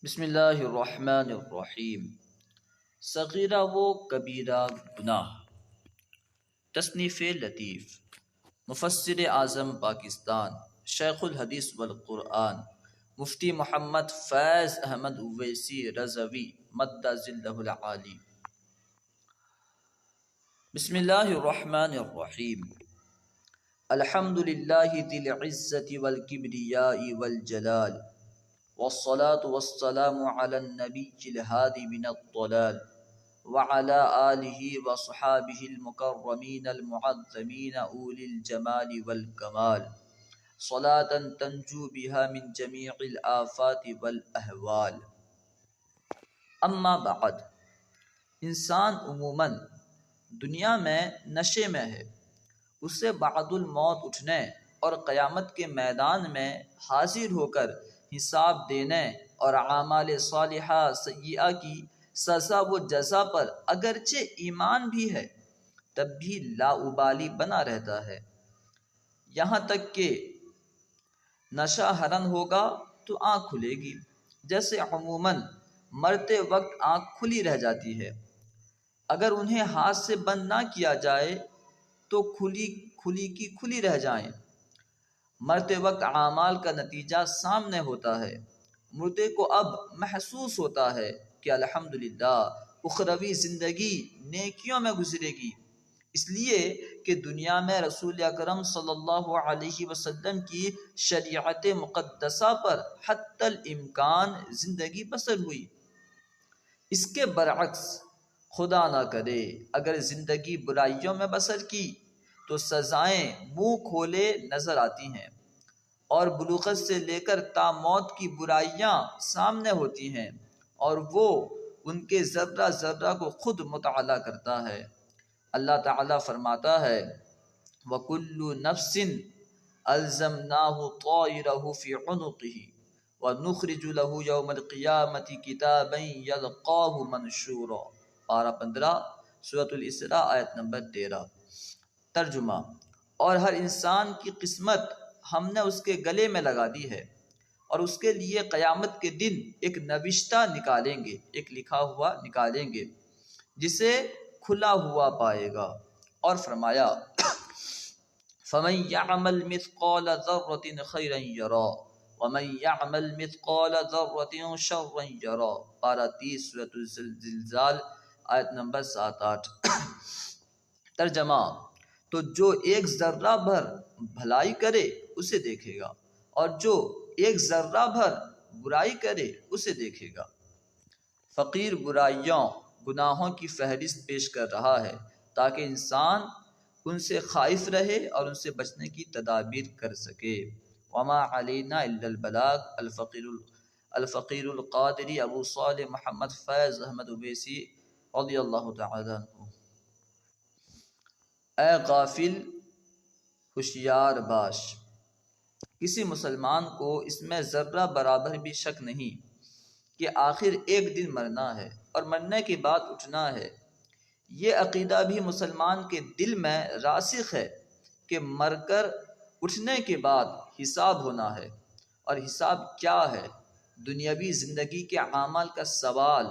بسم اللہ الرحمن الرحیم۔ صغیرہ و کبیرہ گناہ۔ تصنیف لطیف، مفسر اعظم پاکستان، شیخ الحدیث والقرآن، مفتی محمد فیض احمد اویسی رضوی مد ظلہ العالی۔ بسم اللہ الرحمن الرحیم۔ الحمد للہ ذی العزت والکبریاء والجلال، والصلاة والسلام على النبي الهادي من الضلال وعلى آله وصحابه المكرمين المعظمين أولي الجمال والكمال، صلاة تنجو بها من جميع الآفات والأهوال۔ اما بعد، انسان عموماً دنیا میں نشے میں ہے۔ اسے بعد الموت اٹھنے اور قیامت کے میدان میں حاضر ہو کر حساب دینے اور اعمال صالحہ سیئہ کی سزا و جزا پر اگرچہ ایمان بھی ہے تب بھی لاابالی بنا رہتا ہے، یہاں تک کہ نشہ حرام ہوگا تو آنکھ کھلے گی، جیسے عموماً مرتے وقت آنکھ کھلی رہ جاتی ہے۔ اگر انہیں ہاتھ سے بند نہ کیا جائے تو کھلی رہ جائیں۔ مرتے وقت اعمال کا نتیجہ سامنے ہوتا ہے۔ مردے کو اب محسوس ہوتا ہے کہ الحمدللہ اخروی زندگی نیکیوں میں گزرے گی، اس لیے کہ دنیا میں رسول اکرم صلی اللہ علیہ وسلم کی شریعت مقدسہ پر حتی الامکان زندگی بسر ہوئی۔ اس کے برعکس خدا نہ کرے اگر زندگی برائیوں میں بسر کی تو سزائیں منہ کھولے نظر آتی ہیں، اور بلوغت سے لے کر تا موت کی برائیاں سامنے ہوتی ہیں، اور وہ ان کے ذرہ ذرہ کو خود مطالعہ کرتا ہے۔ اللہ تعالیٰ فرماتا ہے وَكُلُّ نَفْسٍ أَلْزَمْنَاهُ طَائِرَهُ فِي عُنُقِهِ وَنُخْرِجُ لَهُ يَوْمَ الْقِيَامَةِ كِتَابًا يَلْقَاهُ مَنشُورًا، پارہ 15 سورۃ الاسراء آیت نمبر 13۔ ترجمہ، اور ہر انسان کی قسمت ہم نے اس کے گلے میں لگا دی ہے، اور اس کے لیے قیامت کے دن ایک نوشتہ نکالیں گے، ایک لکھا ہوا نکالیں گے جسے کھلا ہوا پائے گا۔ اور فرمایا فَمَن يَعْمَلْ مِثْقَالَ ذَرَّةٍ خَيْرًا يَرَهُ وَمَن يَعْمَلْ مِثْقَالَ ذَرَّةٍ شَرًّا يَرَهُ، پارہ 30 سورۃ الزلزال آیت نمبر 7-8۔ ترجمہ، تو جو ایک ذرہ بھر بھلائی کرے اسے دیکھے گا، اور جو ایک ذرہ بھر برائی کرے اسے دیکھے گا۔ فقیر برائیوں گناہوں کی فہرست پیش کر رہا ہے تاکہ انسان ان سے خائف رہے اور ان سے بچنے کی تدابیر کر سکے۔ وما علینا الا البلاغ۔ الفقیر القادری ابو صالح محمد فیض احمد اویسی رضی اللہ تعالی عنہ۔ اے غافل، ہوشیار باش، کسی مسلمان کو اس میں ذرہ برابر بھی شک نہیں کہ آخر ایک دن مرنا ہے اور مرنے کے بعد اٹھنا ہے۔ یہ عقیدہ بھی مسلمان کے دل میں راسخ ہے کہ مر کر اٹھنے کے بعد حساب ہونا ہے، اور حساب کیا ہے؟ دنیاوی زندگی کے اعمال کا سوال،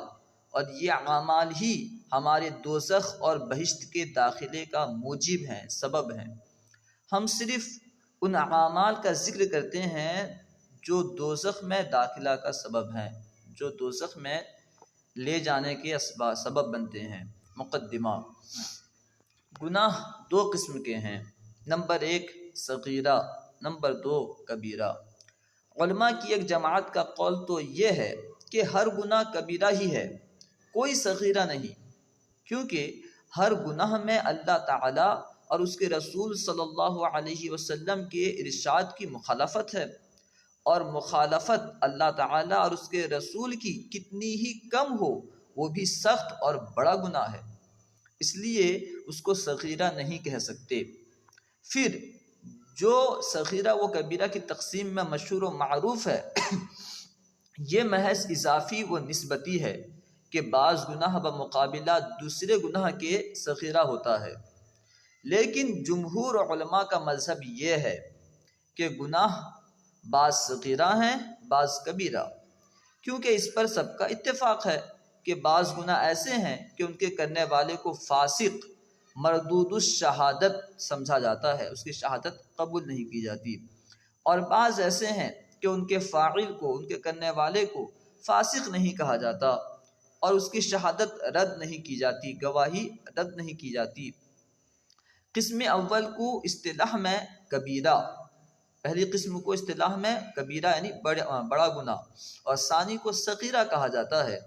اور یہ اعمال ہی ہمارے دوزخ اور بہشت کے داخلے کا موجب ہیں، سبب ہیں۔ ہم صرف ان اعمال کا ذکر کرتے ہیں جو دوزخ میں داخلہ کا سبب ہیں، جو دوزخ میں لے جانے کے سبب بنتے ہیں۔ مقدمہ، گناہ دو قسم کے ہیں، نمبر 1 صغیرہ، نمبر 2 کبیرہ۔ علماء کی ایک جماعت کا قول تو یہ ہے کہ ہر گناہ کبیرہ ہی ہے، کوئی صغیرہ نہیں، کیونکہ ہر گناہ میں اللہ تعالیٰ اور اس کے رسول صلی اللہ علیہ وسلم کے ارشاد کی مخالفت ہے، اور مخالفت اللہ تعالیٰ اور اس کے رسول کی کتنی ہی کم ہو وہ بھی سخت اور بڑا گناہ ہے، اس لیے اس کو صغیرہ نہیں کہہ سکتے۔ پھر جو صغیرہ و کبیرہ کی تقسیم میں مشہور و معروف ہے یہ محض اضافی و نسبتی ہے کہ بعض گناہ بمقابلہ دوسرے گناہ کے صغیرہ ہوتا ہے، لیکن جمہور علماء کا مذہب یہ ہے کہ گناہ بعض صغیرہ ہیں بعض کبیرہ، کیونکہ اس پر سب کا اتفاق ہے کہ بعض گناہ ایسے ہیں کہ ان کے کرنے والے کو فاسق مردود الشہادت سمجھا جاتا ہے، اس کی شہادت قبول نہیں کی جاتی، اور بعض ایسے ہیں کہ ان کے فاعل کو، ان کے کرنے والے کو فاسق نہیں کہا جاتا اور اس کی شہادت رد نہیں کی جاتی، گواہی رد نہیں کی جاتی۔ قسم اول کو اصطلاح میں کبیرہ، پہلی قسم کو اصطلاح میں کبیرہ یعنی بڑا گناہ، اور ثانی کو صغیرہ کہا جاتا ہے،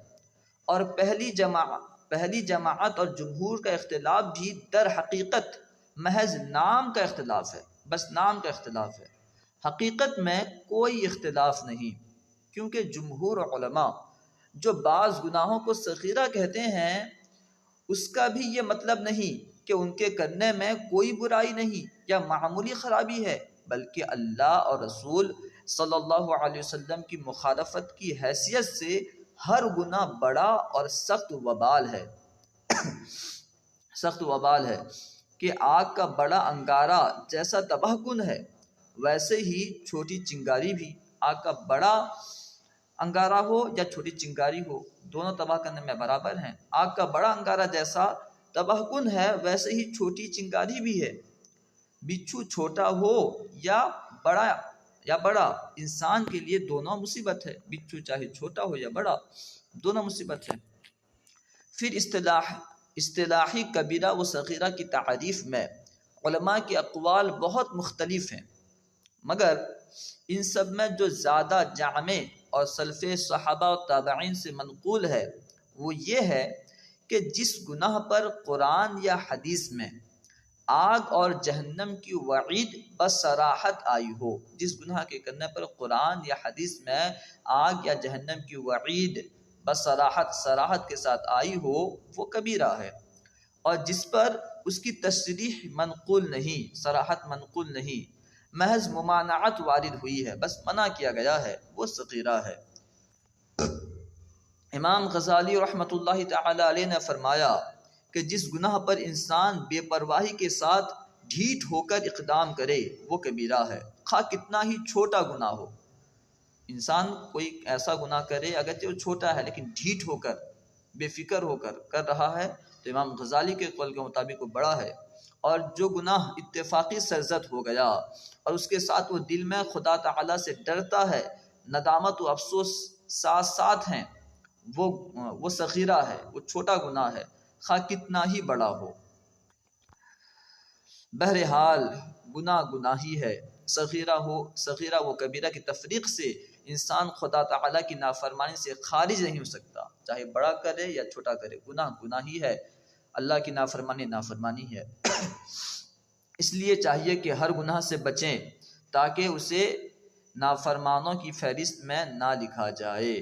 اور پہلی جماعت اور جمہور کا اختلاف بھی در حقیقت محض نام کا اختلاف ہے، بس نام کا اختلاف ہے، حقیقت میں کوئی اختلاف نہیں، کیونکہ جمہور علماء جو بعض گناہوں کو صغیرہ کہتے ہیں اس کا بھی یہ مطلب نہیں کہ ان کے کرنے میں کوئی برائی نہیں یا معمولی خرابی ہے، بلکہ اللہ اور رسول صلی اللہ علیہ وسلم کی مخالفت کی حیثیت سے ہر گناہ بڑا اور سخت وبال ہے سخت وبال ہے کہ آگ کا بڑا انگارہ جیسا تباہ کن ہے، ویسے ہی چھوٹی چنگاری بھی، آگ کا بڑا انگارہ ہو یا چھوٹی چنگاری ہو، دونوں تباہ کرنے میں برابر ہیں۔ آگ کا بڑا انگارہ جیسا تباہ کن ہے، ویسے ہی چھوٹی چنگاری بھی ہے۔ بچھو چھوٹا ہو یا بڑا انسان کے لیے دونوں مصیبت ہے، بچھو چاہے چھوٹا ہو یا بڑا، دونوں مصیبت ہے۔ پھر اصطلاحی کبیرہ و صغیرہ کی تعریف میں علماء کے اقوال بہت مختلف ہیں، مگر ان سب میں جو زیادہ جامع اور سلف صحابہ و تابعین سے منقول ہے وہ یہ ہے کہ جس گناہ پر قرآن یا حدیث میں آگ اور جہنم کی وعید بصراحت آئی ہو، جس گناہ کے کرنے پر قرآن یا حدیث میں آگ یا جہنم کی وعید صراحت کے ساتھ آئی ہو، وہ کبیرہ ہے، اور جس پر اس کی تصریح منقول نہیں، صراحت منقول نہیں، محض ممانعت وارد ہوئی ہے، بس منع کیا گیا ہے، وہ صغیرہ ہے۔ امام غزالی رحمۃ اللہ تعالی علیہ نے فرمایا کہ جس گناہ پر انسان بے پرواہی کے ساتھ ڈھیٹ ہو کر اقدام کرے وہ کبیرہ ہے، خواہ کتنا ہی چھوٹا گناہ ہو۔ انسان کوئی ایسا گناہ کرے اگرچہ وہ چھوٹا ہے لیکن ڈھیٹ ہو کر، بے فکر ہو کر کر رہا ہے تو امام غزالی کے قول کے مطابق وہ بڑا ہے، اور جو گناہ اتفاقی سرزد ہو گیا اور اس کے ساتھ وہ دل میں خدا تعالیٰ سے ڈرتا ہے، ندامت و افسوس ساتھ ساتھ ہیں، وہ صغیرہ ہے، وہ چھوٹا گناہ ہے، خواہ کتنا ہی بڑا ہو۔ بہرحال گناہ گناہی ہے، صغیرہ و کبیرہ کی تفریق سے انسان خدا تعالیٰ کی نافرمانی سے خارج نہیں ہو سکتا، چاہے بڑا کرے یا چھوٹا کرے، گناہ گناہی ہے، اللہ کی نافرمانی ہے۔ اس لیے چاہیے کہ ہر گناہ سے بچیں تاکہ اسے نافرمانوں کی فہرست میں نہ لکھا جائے۔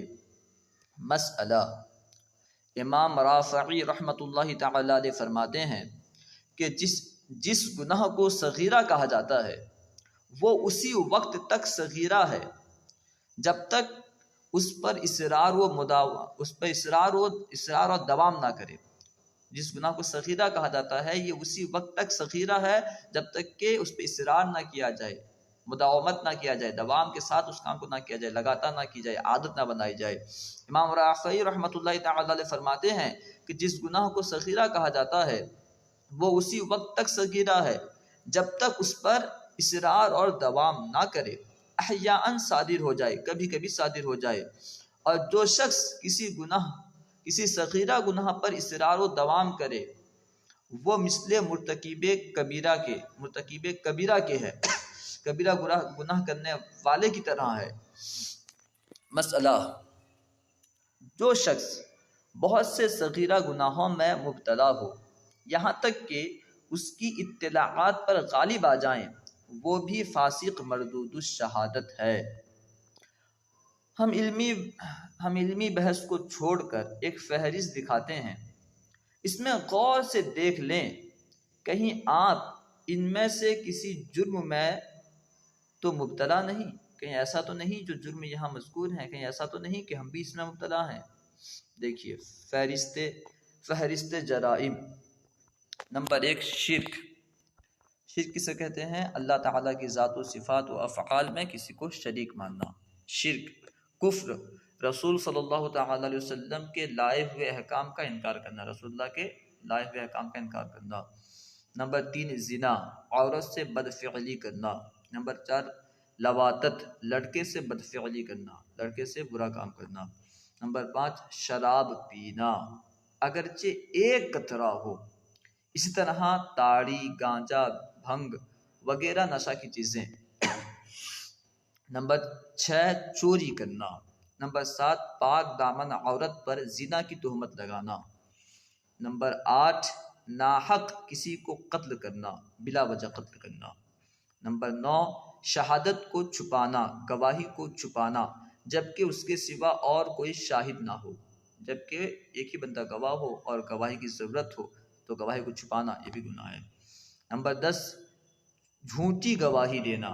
مسئلہ، امام رافعی رحمۃ اللہ تعالی علیہ فرماتے ہیں کہ جس گناہ کو صغیرہ کہا جاتا ہے وہ اسی وقت تک صغیرہ ہے جب تک اس پر اصرار و دوام نہ کرے۔ جس گناہ کو صغیرہ کہا جاتا ہے یہ اسی وقت تک صغیرہ ہے جب تک کہ اس پہ اصرار نہ کیا جائے، مداومت نہ کیا جائے، دوام کے ساتھ اس کام کو نہ کیا جائے، لگاتار نہ کی جائے، عادت نہ بنائی جائے۔ امام رافعی رحمۃ اللہ تعالی علیہ فرماتے ہیں کہ جس گناہ کو صغیرہ کہا جاتا ہے وہ اسی وقت تک صغیرہ ہے جب تک اس پر اصرار اور دوام نہ کرے، احیاءً صادر ہو جائے، کبھی کبھی صادر ہو جائے، اور جو شخص کسی صغیرہ گناہ پر اصرار و دوام کرے وہ مثل مرتکب کبیرہ کے ہے، کبیرہ گناہ کرنے والے کی طرح ہے۔ مسئلہ، جو شخص بہت سے صغیرہ گناہوں میں مبتلا ہو یہاں تک کہ اس کی اطلاعات پر غالب آ جائیں وہ بھی فاسق مردود الشہادت ہے۔ ہم علمی بحث کو چھوڑ کر ایک فہرست دکھاتے ہیں، اس میں غور سے دیکھ لیں کہیں آپ ان میں سے کسی جرم میں تو مبتلا نہیں، کہیں ایسا تو نہیں جو جرم یہاں مذکور ہیں، کہیں ایسا تو نہیں کہ ہم بھی اس میں مبتلا ہیں۔ دیکھیے فہرست جرائم، نمبر 1 شرک کسے کہتے ہیں؟ اللہ تعالیٰ کی ذات و صفات و افعال میں کسی کو شریک ماننا، شرک۔ کفر، رسول صلی اللہ تعالیٰ علیہ وسلم کے لائے ہوئے احکام کا انکار کرنا، رسول اللہ کے لائے ہوئے احکام کا انکار کرنا۔ نمبر 3 زنا، عورت سے بدفعلی کرنا۔ نمبر 4 لواطت، لڑکے سے بدفعلی کرنا، لڑکے سے برا کام کرنا۔ نمبر 5 شراب پینا اگرچہ ایک قطرہ ہو، اسی طرح تاڑی، گانجا، بھنگ وغیرہ نشہ کی چیزیں۔ نمبر 6 چوری کرنا۔ نمبر 7 پاک دامن عورت پر زنا کی تہمت لگانا۔ نمبر 8 ناحق کسی کو قتل کرنا، بلا وجہ قتل کرنا۔ نمبر 9 شہادت کو چھپانا، گواہی کو چھپانا جبکہ اس کے سوا اور کوئی شاہد نہ ہو، جبکہ ایک ہی بندہ گواہ ہو اور گواہی کی ضرورت ہو تو گواہی کو چھپانا یہ بھی گناہ ہے۔ نمبر 10 جھوٹی گواہی دینا،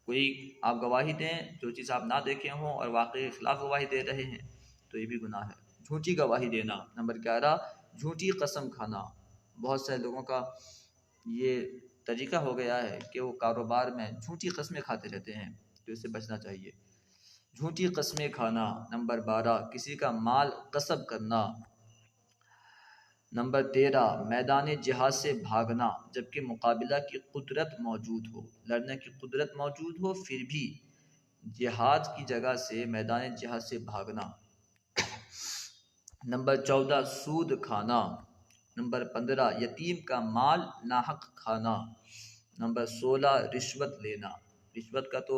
کوئی آپ گواہی دیں جو چیز آپ نہ دیکھے ہوں اور واقعی کے خلاف گواہی دے رہے ہیں تو یہ بھی گناہ ہے، جھوٹی گواہی دینا۔ نمبر 11 جھوٹی قسم کھانا، بہت سے لوگوں کا یہ طریقہ ہو گیا ہے کہ وہ کاروبار میں جھوٹی قسمیں کھاتے رہتے ہیں، تو اس سے بچنا چاہیے، جھوٹی قسمیں کھانا۔ نمبر 12 کسی کا مال غصب کرنا۔ نمبر 13 میدان جہاد سے بھاگنا جبکہ مقابلہ کی قدرت موجود ہو، لڑنے کی قدرت موجود ہو پھر بھی جہاد کی جگہ سے میدان جہاد سے بھاگنا۔ نمبر 14 سود کھانا۔ نمبر 15 یتیم کا مال ناحق کھانا۔ نمبر 16 رشوت لینا، رشوت کا تو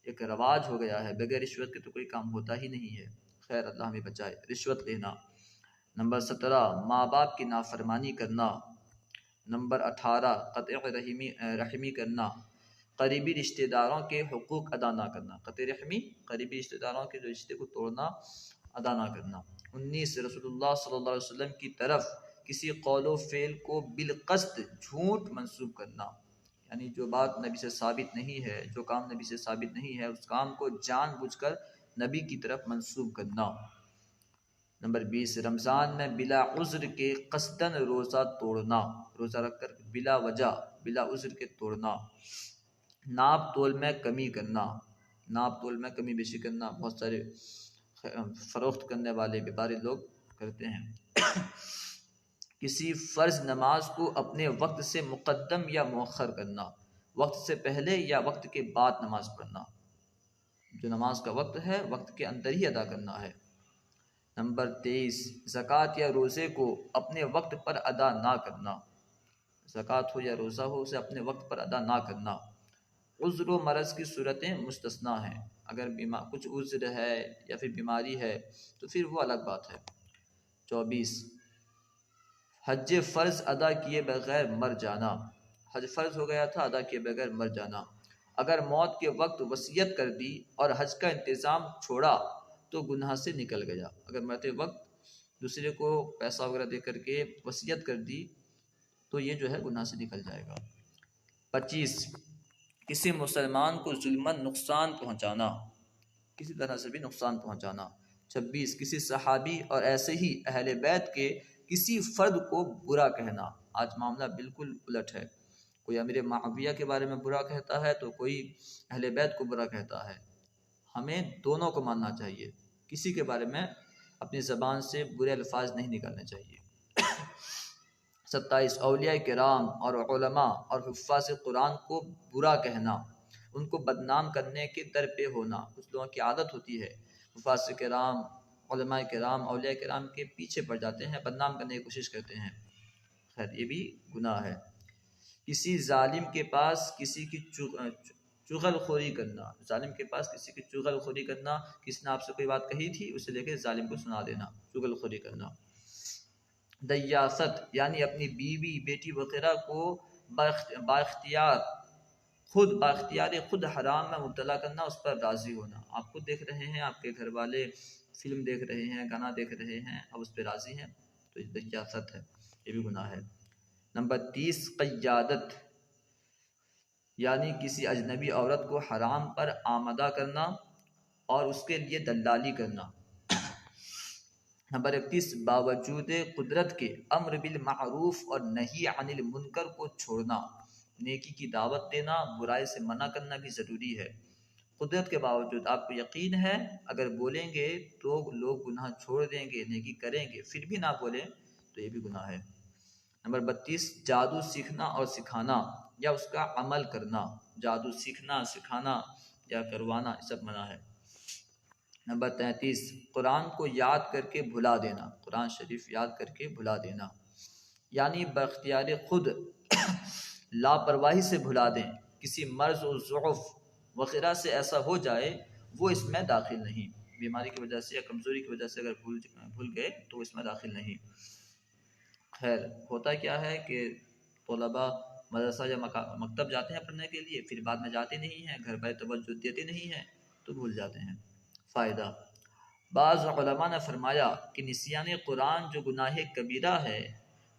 ایک رواج ہو گیا ہے، بغیر رشوت کے تو کوئی کام ہوتا ہی نہیں ہے، خیر اللہ ہمیں بچائے، رشوت لینا۔ نمبر 17 ماں باپ کی نافرمانی کرنا۔ نمبر 18 قطع رحمی کرنا، قریبی رشتہ داروں کے حقوق ادا نہ کرنا، قطع رحمی قریبی رشتہ داروں کے رشتے کو توڑنا، ادا نہ کرنا۔ 19 رسول اللہ صلی اللہ علیہ وسلم کی طرف کسی قول و فعل کو بالقصد جھوٹ منسوب کرنا، یعنی جو بات نبی سے ثابت نہیں ہے، جو کام نبی سے ثابت نہیں ہے اس کام کو جان بوجھ کر نبی کی طرف منسوب کرنا۔ نمبر 20 رمضان میں بلا عذر کے قصداً روزہ توڑنا، روزہ رکھ کر بلا وجہ بلا عذر کے توڑنا۔ ناپ تول میں کمی کرنا، ناپ تول میں کمی بیشی کرنا بہت سارے فروخت کرنے والے بیپاری لوگ کرتے ہیں۔ کسی فرض نماز کو اپنے وقت سے مقدم یا مؤخر کرنا، وقت سے پہلے یا وقت کے بعد نماز پڑھنا، جو نماز کا وقت ہے وقت کے اندر ہی ادا کرنا ہے۔ نمبر 23 زکوٰۃ یا روزے کو اپنے وقت پر ادا نہ کرنا، زکوٰۃ ہو یا روزہ ہو اسے اپنے وقت پر ادا نہ کرنا۔ عذر و مرض کی صورتیں مستثنیٰ ہیں، اگر کچھ عذر ہے یا پھر بیماری ہے تو پھر وہ الگ بات ہے۔ 24 حج فرض ادا کیے بغیر مر جانا، حج فرض ہو گیا تھا ادا کیے بغیر مر جانا، اگر موت کے وقت وصیت کر دی اور حج کا انتظام چھوڑا تو گناہ سے نکل گیا، اگر مرتے وقت دوسرے کو پیسہ وغیرہ دے کر کے وصیت کر دی تو یہ جو ہے گناہ سے نکل جائے گا۔ 25 کسی مسلمان کو ظلماً نقصان پہنچانا، کسی طرح سے بھی نقصان پہنچانا۔ 26 کسی صحابی اور ایسے ہی اہل بیت کے کسی فرد کو برا کہنا، آج معاملہ بالکل الٹ ہے، کوئی امیر معاویہ کے بارے میں برا کہتا ہے تو کوئی اہل بیت کو برا کہتا ہے، ہمیں دونوں کو ماننا چاہیے، کسی کے بارے میں اپنی زبان سے برے الفاظ نہیں نکالنے چاہیے۔ 27 اولیاء کرام اور علماء اور حفاظ قرآن کو برا کہنا، ان کو بدنام کرنے کے در پہ ہونا، کچھ لوگوں کی عادت ہوتی ہے حفاظ کرام، علماء کرام، اولیاء کرام کے پیچھے پڑ جاتے ہیں، بدنام کرنے کی کوشش کرتے ہیں، خیر یہ بھی گناہ ہے۔ کسی ظالم کے پاس کسی کی چغل خوری کرنا، ظالم کے پاس کسی کی چغل خوری کرنا، کسی نے آپ سے کوئی بات کہی تھی اسے لے کے ظالم کو سنا دینا، چغل خوری کرنا۔ دیاست یعنی اپنی بیوی بیٹی وغیرہ کو بااختیار خود حرام میں مبتلا کرنا، اس پر راضی ہونا، آپ خود دیکھ رہے ہیں، آپ کے گھر والے فلم دیکھ رہے ہیں، گانا دیکھ رہے ہیں، اب اس پہ راضی ہیں تو یہ دیاست ہے، یہ بھی گناہ ہے۔ نمبر 30 قیادت یعنی کسی اجنبی عورت کو حرام پر آمادہ کرنا اور اس کے لیے دلالی کرنا۔ نمبر 31 باوجود قدرت کے امر بالمعروف اور نہی عن المنکر کو چھوڑنا، نیکی کی دعوت دینا، برائی سے منع کرنا بھی ضروری ہے، قدرت کے باوجود آپ کو یقین ہے اگر بولیں گے تو لوگ گناہ چھوڑ دیں گے، نیکی کریں گے، پھر بھی نہ بولیں تو یہ بھی گناہ ہے۔ نمبر 32، جادو سیکھنا اور سکھانا یا اس کا عمل کرنا، جادو سیکھنا، سکھانا یا کروانا یہ سب منع ہے۔ نمبر 33، قرآن کو یاد کر کے بھلا دینا، قرآن شریف یاد کر کے بھلا دینا، یعنی باختیار خود لاپرواہی سے بھلا دیں، کسی مرض و ضعف وغیرہ سے ایسا ہو جائے وہ اس میں داخل نہیں، بیماری کی وجہ سے یا کمزوری کی وجہ سے اگر بھول گئے تو اس میں داخل نہیں۔ خیر، ہوتا کیا ہے کہ طلباء مدرسہ یا مکتب جاتے ہیں پڑھنے کے لیے، پھر بعد میں جاتے نہیں ہیں، گھر پر توجہ دیتے نہیں ہیں تو بھول جاتے ہیں۔ فائدہ، بعض علماء نے فرمایا کہ نسیان قرآن جو گناہ کبیرہ ہے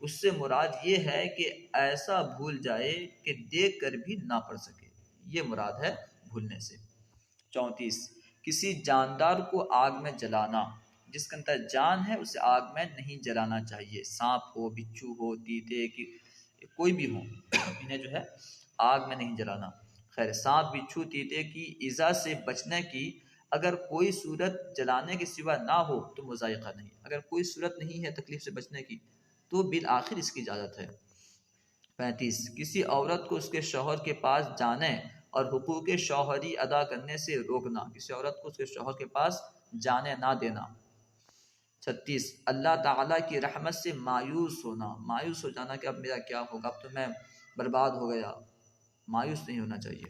اس سے مراد یہ ہے کہ ایسا بھول جائے کہ دیکھ کر بھی نہ پڑھ سکے، یہ مراد ہے بھولنے سے۔ 34، کسی جاندار کو آگ میں جلانا، جس کے اندر جان ہے اسے آگ میں نہیں جلانا چاہیے، سانپ ہو، بچھو ہو، تیتے کی کوئی بھی ہو، انہیں جو ہے آگ میں نہیں جلانا۔ خیر، سانپ، بچھو، تیتے کی ایذا سے بچنے کی اگر کوئی صورت جلانے کے سوا نہ ہو تو مضائقہ نہیں، اگر کوئی صورت نہیں ہے تکلیف سے بچنے کی تو بالآخر اس کی اجازت ہے۔ 35، کسی عورت کو اس کے شوہر کے پاس جانے اور حقوق شوہری ادا کرنے سے روکنا، کسی عورت کو اس کے شوہر کے پاس جانے نہ دینا۔ 36، اللہ تعالیٰ کی رحمت سے مایوس ہونا، مایوس ہو جانا کہ اب میرا کیا ہوگا، اب تو میں برباد ہو گیا، مایوس نہیں ہونا چاہیے۔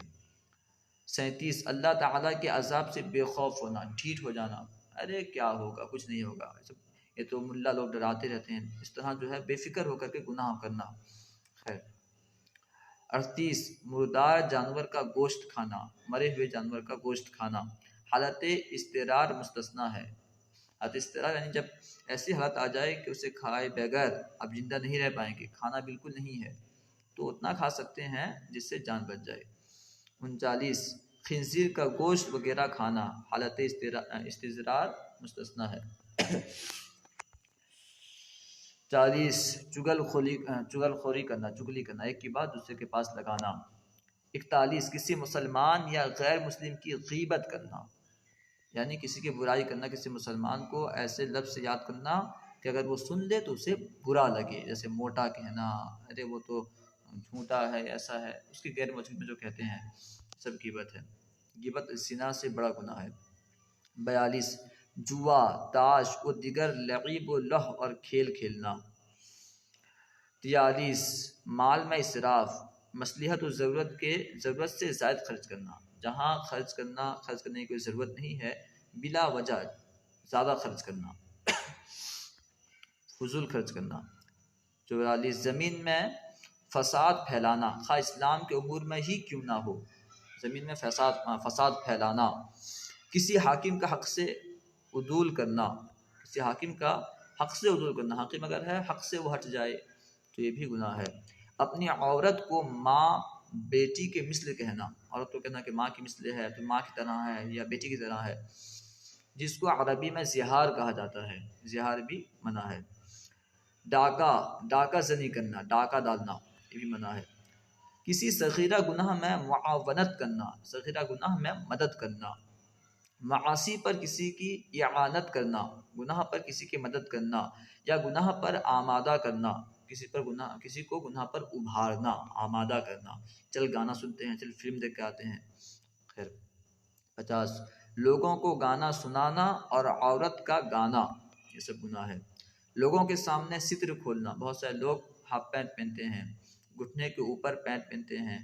37، اللہ تعالیٰ کے عذاب سے بے خوف ہونا، ڈھیٹ ہو جانا، ارے کیا ہوگا، کچھ نہیں ہوگا، یہ تو ملا لوگ ڈراتے رہتے ہیں، اس طرح جو ہے بے فکر ہو کر کے گناہ کرنا۔ خیر، 38، مردار جانور کا گوشت کھانا، مرے ہوئے جانور کا گوشت کھانا، حالت اضطرار مستثنیٰ ہے۔ حالت اضطرار یعنی جب ایسی حالت آ جائے کہ اسے کھائے بغیر اب زندہ نہیں رہ پائیں گے، کھانا بالکل نہیں ہے تو اتنا کھا سکتے ہیں جس سے جان بچ جائے۔ 39، خنزیر کا گوشت وغیرہ کھانا، حالت استضرار مستثنیٰ ہے۔ 40، چغل خوری کرنا، چگلی کرنا، ایک کی بات دوسرے کے پاس لگانا۔ 41، کسی مسلمان یا غیر مسلم کی غیبت کرنا، یعنی کسی کی برائی کرنا، کسی مسلمان کو ایسے لفظ سے یاد کرنا کہ اگر وہ سن لے تو اسے برا لگے، جیسے موٹا کہنا، ارے وہ تو جھوٹا ہے، ایسا ہے، اس کی غیر موجود میں جو کہتے ہیں سب غیبت ہے۔ غیبت زنا سے بڑا گناہ ہے۔ 42، جوا، تاش و دیگر لعب و لہو اور کھیل کھیلنا۔ 43، مال میں اسراف، مصلحت و ضرورت سے زائد خرچ کرنا، جہاں خرچ کرنے کی کوئی ضرورت نہیں ہے بلا وجہ زیادہ خرچ کرنا، فضول خرچ کرنا۔ 44، زمین میں فساد پھیلانا، خواہ اسلام کے امور میں ہی کیوں نہ ہو، زمین میں فساد پھیلانا۔ کسی حاکم کا حق سے عدول کرنا، کسی حاکم کا حق سے عدول کرنا، حاکم اگر ہے حق سے وہ ہٹ جائے تو یہ بھی گناہ ہے۔ اپنی عورت کو ماں بیٹی کے مثل کہنا، عورت کو کہنا کہ ماں کی مثل ہے، تو ماں کی طرح ہے یا بیٹی کی طرح ہے، جس کو عربی میں زہار کہا جاتا ہے، زہار بھی منع ہے۔ ڈاکہ زنی کرنا، ڈاکہ ڈالنا، یہ بھی منع ہے۔ کسی صغیرہ گناہ میں معاونت کرنا، صغیرہ گناہ میں مدد کرنا۔ معاصی پر کسی کی اعانت کرنا، گناہ پر کسی کی مدد کرنا یا گناہ پر آمادہ کرنا، کسی کو گناہ پر ابھارنا، آمادہ کرنا، چل گانا سنتے ہیں، چل فلم دیکھ کے آتے ہیں۔ خیر، 50، لوگوں کو گانا سنانا اور عورت کا گانا، یہ سب گناہ ہے۔ لوگوں کے سامنے ستر کھولنا، بہت سارے لوگ ہاف پینٹ پہنتے ہیں، گھٹنے کے اوپر پینٹ پہنتے ہیں،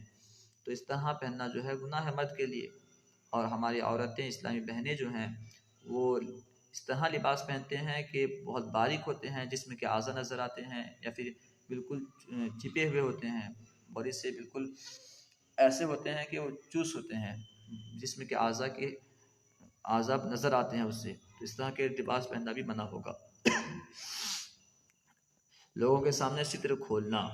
تو اس طرح پہننا جو ہے گناہ ہے مرد کے لیے، اور ہماری عورتیں، اسلامی بہنیں جو ہیں وہ اس طرح لباس پہنتے ہیں کہ بہت باریک ہوتے ہیں، جسم کے اعضاء نظر آتے ہیں یا پھر بالکل چھپے ہوئے ہوتے ہیں، باڈی سے بالکل ایسے ہوتے ہیں کہ وہ چوس ہوتے ہیں، جسم کے اعضاء نظر آتے ہیں اس سے، تو اس طرح کے لباس پہننا بھی منع ہوگا۔ لوگوں کے سامنے ستر کھولنا،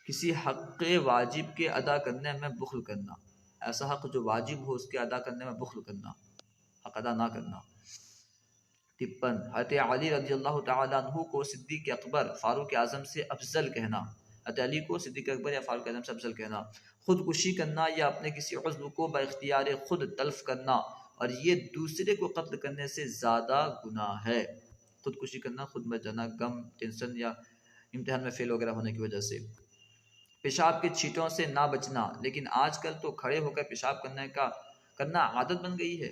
کسی حق واجب کے ادا کرنے میں بخل کرنا، ایسا حق جو واجب ہو اس کے ادا کرنے میں بخل کرنا، حق ادا نہ کرنا۔ 53، حضرت علی رضی اللہ تعالیٰ عنہ کو صدیق اکبر، فاروق اعظم سے افضل کہنا، علی کو صدیق اکبر یا فاروق اعظم سے افضل کہنا، خودکشی کرنا یا اپنے کسی عضو کو باختیار خود تلف کرنا، اور یہ دوسرے کو قتل کرنے سے زیادہ گناہ ہے۔ خودکشی کرنا، خود مر جانا غم، ٹینشن یا امتحان میں فیل وغیرہ ہونے کی وجہ سے۔ پیشاب کے چھینٹوں سے نہ بچنا، لیکن آج کل تو کھڑے ہو کر پیشاب کرنا عادت بن گئی ہے۔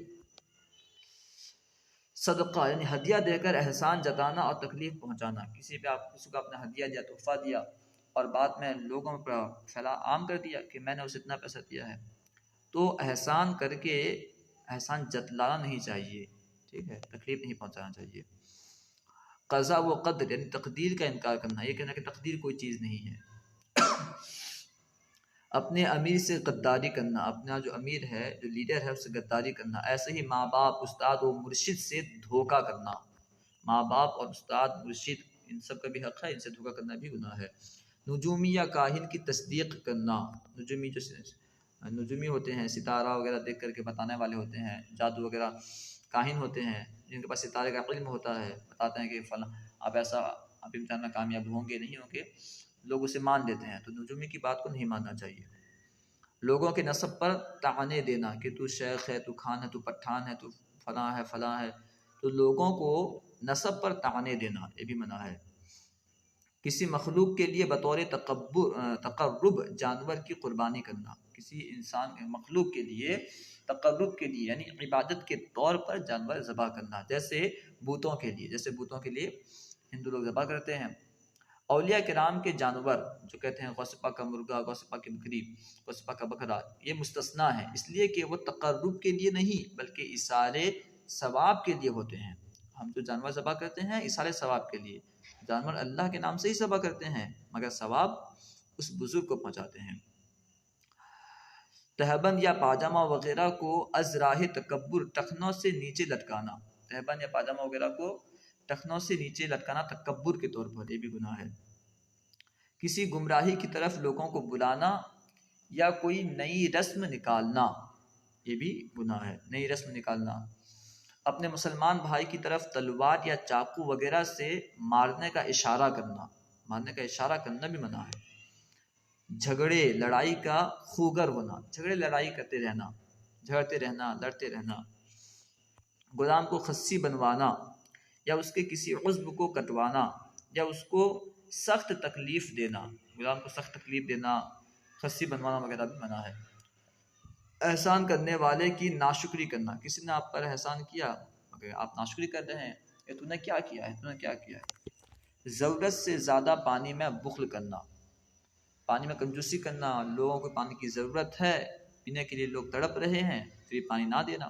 صدقہ یعنی ہدیہ دے کر احسان جتانا اور تکلیف پہنچانا، کسی کو آپ نے ہدیہ دیا، تحفہ دیا، اور بعد میں لوگوں پر عام کر دیا کہ میں نے اسے اتنا پیسہ دیا ہے، تو احسان کر کے احسان جتلانا نہیں چاہیے، ٹھیک ہے، تکلیف نہیں پہنچانا چاہیے۔ قضا و قدر یعنی تقدیر کا انکار کرنا، یہ کہنا کہ تقدیر کوئی چیز نہیں ہے۔ اپنے امیر سے غداری کرنا، اپنا جو امیر ہے، جو لیڈر ہے، اس سے غداری کرنا۔ ایسے ہی ماں باپ، استاد و مرشد سے دھوکہ کرنا، ماں باپ اور استاد مرشد ان سب کا بھی حق ہے، ان سے دھوکہ کرنا بھی گناہ ہے۔ نجومی یا کاہن کی تصدیق کرنا، نجومی ہوتے ہیں، ستارہ وغیرہ دیکھ کر کے بتانے والے ہوتے ہیں، جادو وغیرہ، کاہن ہوتے ہیں جن کے پاس ستارے کا علم ہوتا ہے، بتاتے ہیں کہ فلاں آپ امتحان میں کامیاب ہوں گے نہیں ہوں گے، لوگ اسے مان لیتے ہیں، تو نجومی کی بات کو نہیں ماننا چاہیے۔ لوگوں کے نسب پر طعنے دینا کہ تو شیخ ہے، تو خان ہے، تو پٹھان ہے، تو فلاں ہے فلاں ہے، تو لوگوں کو نسب پر طعنے دینا یہ بھی منع ہے۔ کسی مخلوق کے لیے بطور تقرب جانور کی قربانی کرنا، کسی مخلوق کے لیے تقرب کے لیے یعنی عبادت کے طور پر جانور ذبح کرنا، جیسے بتوں کے لیے ہندو لوگ ذبح کرتے ہیں۔ اولیاء کرام کے جانور جو کہتے ہیں غوث پاک کا مرغا، غوث پاک کی بکری، غوث پاک کا بکرا، یہ مستثنیٰ ہے، اس لیے کہ وہ تقرب کے لیے نہیں بلکہ ایصال ثواب کے لیے ہوتے ہیں۔ ہم جو جانور ذبح کرتے ہیں ایصال ثواب کے لیے، جانور اللہ کے نام سے ہی ذبح کرتے ہیں مگر ثواب اس بزرگ کو پہنچاتے ہیں۔ تہبند یا پاجامہ وغیرہ کو از راہ تکبر ٹخنوں سے نیچے لٹکانا، تہبند یا پاجامہ وغیرہ کو ٹخنوں سے نیچے لٹکانا تکبر کے طور پر، یہ بھی گناہ ہے۔ کسی گمراہی کی طرف لوگوں کو بلانا یا کوئی نئی رسم نکالنا، یہ بھی گناہ ہے، نئی رسم نکالنا۔ اپنے مسلمان بھائی کی طرف تلوار یا چاقو وغیرہ سے مارنے کا اشارہ کرنا بھی منع ہے۔ جھگڑے لڑائی کا خوگر ہونا، جھگڑے لڑائی کرتے رہنا، جھگڑتے رہنا، لڑتے رہنا۔ غلام کو خصی بنوانا یا اس کے کسی عضو کو کٹوانا یا اس کو سخت تکلیف دینا، غلام کو سخت تکلیف دینا، خصی بنوانا وغیرہ بھی منع ہے۔ احسان کرنے والے کی ناشکری کرنا، کسی نے آپ پر احسان کیا مگر آپ ناشکری کر رہے ہیں، کہ تو نے کیا کیا ہے۔ ضرورت سے زیادہ پانی میں بخل کرنا، پانی میں کنجوسی کرنا، لوگوں کو پانی کی ضرورت ہے، پینے کے لیے لوگ تڑپ رہے ہیں پھر پانی نہ دینا۔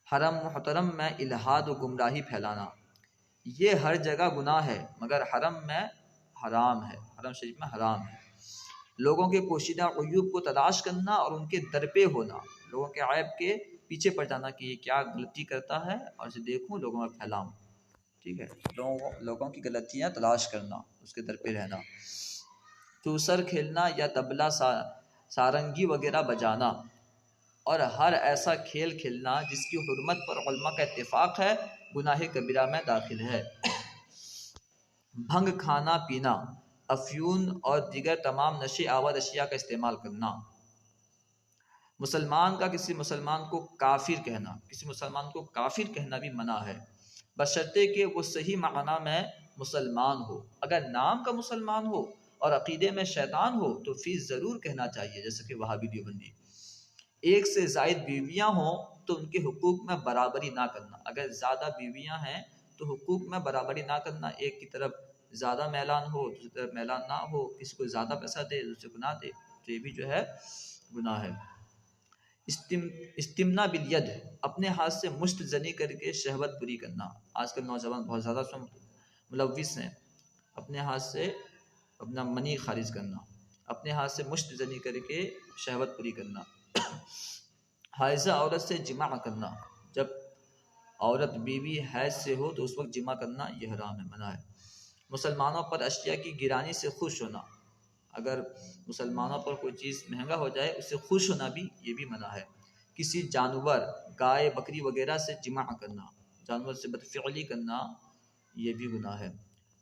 حرم محترم میں الحاد و گمراہی پھیلانا، یہ ہر جگہ گناہ ہے مگر حرم میں حرام ہے، حرم شریف میں حرام ہے۔ لوگوں کے پوشیدہ عیوب کو تلاش کرنا اور ان کے درپے ہونا، لوگوں کے عیب کے پیچھے پڑ جانا کہ یہ کیا غلطی کرتا ہے اور اسے دیکھوں لوگوں میں پھیلاؤں، ٹھیک ہے، لوگوں کی غلطیاں تلاش کرنا، اس کے درپے رہنا۔ چوسر کھیلنا یا طبلہ سارنگی وغیرہ بجانا اور ہر ایسا کھیل کھیلنا جس کی حرمت پر علماء کا اتفاق ہے گناہ کبیرہ میں داخل ہے۔ بھنگ کھانا پینا، افیون اور دیگر تمام نشے آور اشیاء کا استعمال کرنا۔ مسلمان کا کسی مسلمان کو کافر کہنا بھی منع ہے، بشرطے کہ وہ صحیح معنی میں مسلمان ہو۔ اگر نام کا مسلمان ہو اور عقیدے میں شیطان ہو تو فی ضرور کہنا چاہیے، جیسے کہ وہابی دیوبندی۔ ایک سے زائد بیویاں ہوں تو ان کے حقوق میں برابری نہ کرنا، اگر زیادہ بیویاں ہیں تو حقوق میں برابری نہ کرنا، ایک کی طرف زیادہ میلان ہو دوسری طرف میلان نہ ہو، کسی کو زیادہ پیسہ دے دوسرے کو نہ دے، تو یہ بھی جو ہے گناہ ہے۔ استمنا بالید، اپنے ہاتھ سے مشت زنی کر کے شہوت پوری کرنا، آج کل نوجوان بہت زیادہ ملوث ہیں، اپنے ہاتھ سے اپنا منی خارج کرنا، اپنے ہاتھ سے مشت زنی کر کے شہوت پوری کرنا۔ حائضہ عورت سے جماع کرنا، جب عورت بیوی حیض سے ہو تو اس وقت جماع کرنا یہ حرام ہے، منع ہے۔ مسلمانوں پر اشیاء کی گرانی سے خوش ہونا، اگر مسلمانوں پر کوئی چیز مہنگا ہو جائے اس سے خوش ہونا بھی یہ بھی منع ہے۔ کسی جانور گائے بکری وغیرہ سے جماع کرنا، جانور سے بدفعلی کرنا یہ بھی گناہ ہے۔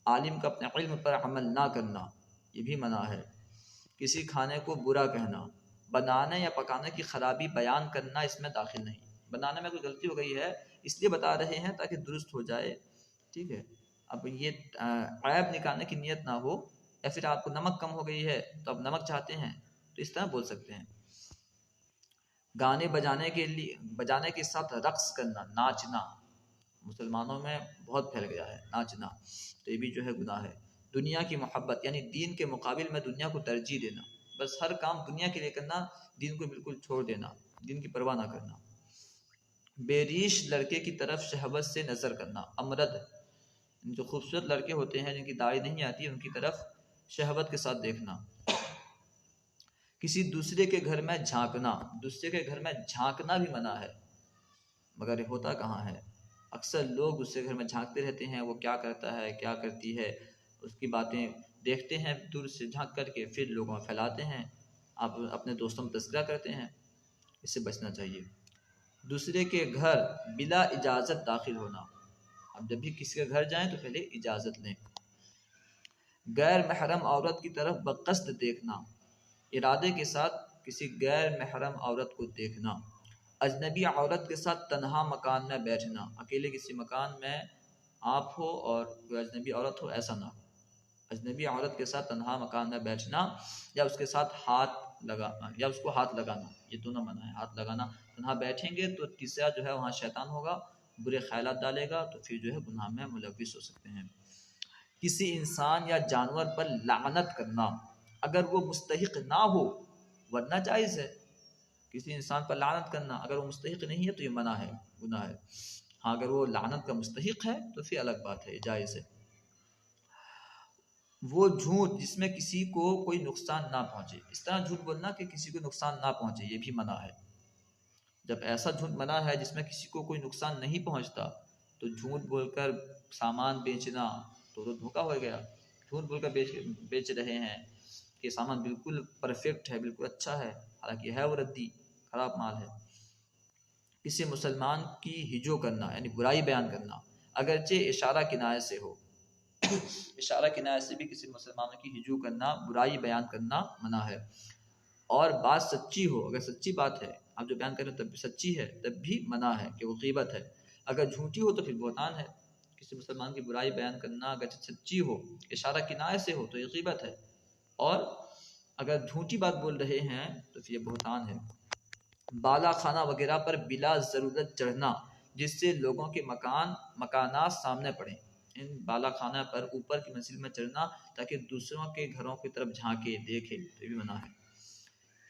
عالم کا اپنے علم پر عمل نہ کرنا، یہ بھی منع ہے۔ کسی کھانے کو برا کہنا، بنانے یا پکانے کی خرابی بیان کرنا اس میں داخل نہیں۔ بنانے میں کوئی غلطی ہو گئی ہے اس لیے بتا رہے ہیں تاکہ درست ہو جائے، ٹھیک ہے۔ اب یہ عیب نکالنے کی نیت نہ ہو، یا پھر آپ کو نمک کم ہو گئی ہے تو اب نمک چاہتے ہیں تو اس طرح بول سکتے ہیں۔ گانے بجانے کے ساتھ رقص کرنا، ناچنا، مسلمانوں میں بہت پھیل گیا ہے ناچنا، تو یہ بھی جو ہے گناہ ہے۔ دنیا کی محبت یعنی دین کے مقابل میں دنیا کو ترجیح دینا، بس ہر کام دنیا کے لیے کرنا، دین کو بالکل چھوڑ دینا، دین کی پرواہ نہ کرنا۔ بے ریش لڑکے کی طرف شہوت سے نظر کرنا، امرد جو خوبصورت لڑکے ہوتے ہیں جن کی داڑھی نہیں آتی ان کی طرف شہوت کے ساتھ دیکھنا۔ کسی دوسرے کے گھر میں جھانکنا، دوسرے کے گھر میں جھانکنا بھی منع ہے، مگر یہ ہوتا کہاں ہے؟ اکثر لوگ اس کے گھر میں جھانکتے رہتے ہیں، وہ کیا کرتا ہے کیا کرتی ہے اس کی باتیں دیکھتے ہیں دور سے جھانک کر کے، پھر لوگوں میں پھیلاتے ہیں، آپ اپنے دوستوں میں تذکرہ کرتے ہیں۔ اس سے بچنا چاہیے۔ دوسرے کے گھر بلا اجازت داخل ہونا، اب جب بھی کسی کے گھر جائیں تو پہلے اجازت لیں۔ غیر محرم عورت کی طرف بقصد دیکھنا، ارادے کے ساتھ کسی غیر محرم عورت کو دیکھنا۔ اجنبی عورت کے ساتھ تنہا مکان میں بیٹھنا، اکیلے کسی مکان میں آپ ہو اور کوئی اجنبی عورت ہو، ایسا نہ ہو۔ اجنبی عورت کے ساتھ تنہا مکان میں بیٹھنا یا اس کے ساتھ ہاتھ لگانا یا اس کو ہاتھ لگانا، یہ دونوں منع ہے۔ ہاتھ لگانا، تنہا بیٹھیں گے تو تیسرا جو ہے وہاں شیطان ہوگا، برے خیالات ڈالے گا، تو پھر جو ہے گناہ میں ملوث ہو سکتے ہیں۔ کسی انسان یا جانور پر لعنت کرنا، اگر وہ مستحق نہ ہو ورنہ جائز ہے۔ کسی انسان پر لعنت کرنا اگر وہ مستحق نہیں ہے تو یہ منع ہے، گناہ ہے۔ ہاں اگر وہ لعنت کا مستحق ہے تو پھر الگ بات ہے، جائز ہے۔ وہ جھوٹ جس میں کسی کو کوئی نقصان نہ پہنچے، اس طرح جھوٹ بولنا کہ کسی کو نقصان نہ پہنچے، یہ بھی منع ہے۔ جب ایسا جھوٹ منع ہے جس میں کسی کو کوئی نقصان نہیں پہنچتا تو جھوٹ بول کر سامان بیچنا تو دھوکہ ہو گیا۔ جھوٹ بول کر بیچ رہے ہیں کہ سامان بالکل پرفیکٹ ہے، بالکل اچھا ہے، حالانکہ ہے وہ ردی، خراب مال ہے۔ کسی مسلمان کی ہجو کرنا یعنی برائی بیان کرنا، اگرچہ اشارہ کنایہ سے ہو، اشارہ کنایہ سے بھی کسی مسلمانوں کی ہجو کرنا، برائی بیان کرنا منع ہے۔ اور بات سچی ہو، اگر سچی بات ہے آپ جو بیان کر رہے ہیں تب بھی سچی ہے، تب بھی منع ہے کہ وہ غیبت ہے۔ اگر جھوٹی ہو تو پھر بہتان ہے۔ کسی مسلمان کی برائی بیان کرنا اگر سچی ہو، اشارہ کنایہ سے ہو تو یہ غیبت ہے، اور اگر جھوٹی بات بول رہے ہیں تو پھر یہ بہتان ہے۔ بالا خانہ وغیرہ پر بلا ضرورت چڑھنا جس سے لوگوں کے مکانات سامنے پڑیں، ان بالا خانہ پر اوپر کی منزل میں چڑھنا تاکہ دوسروں کے گھروں کی طرف جھانکے دیکھے، تو یہ بھی منع ہے۔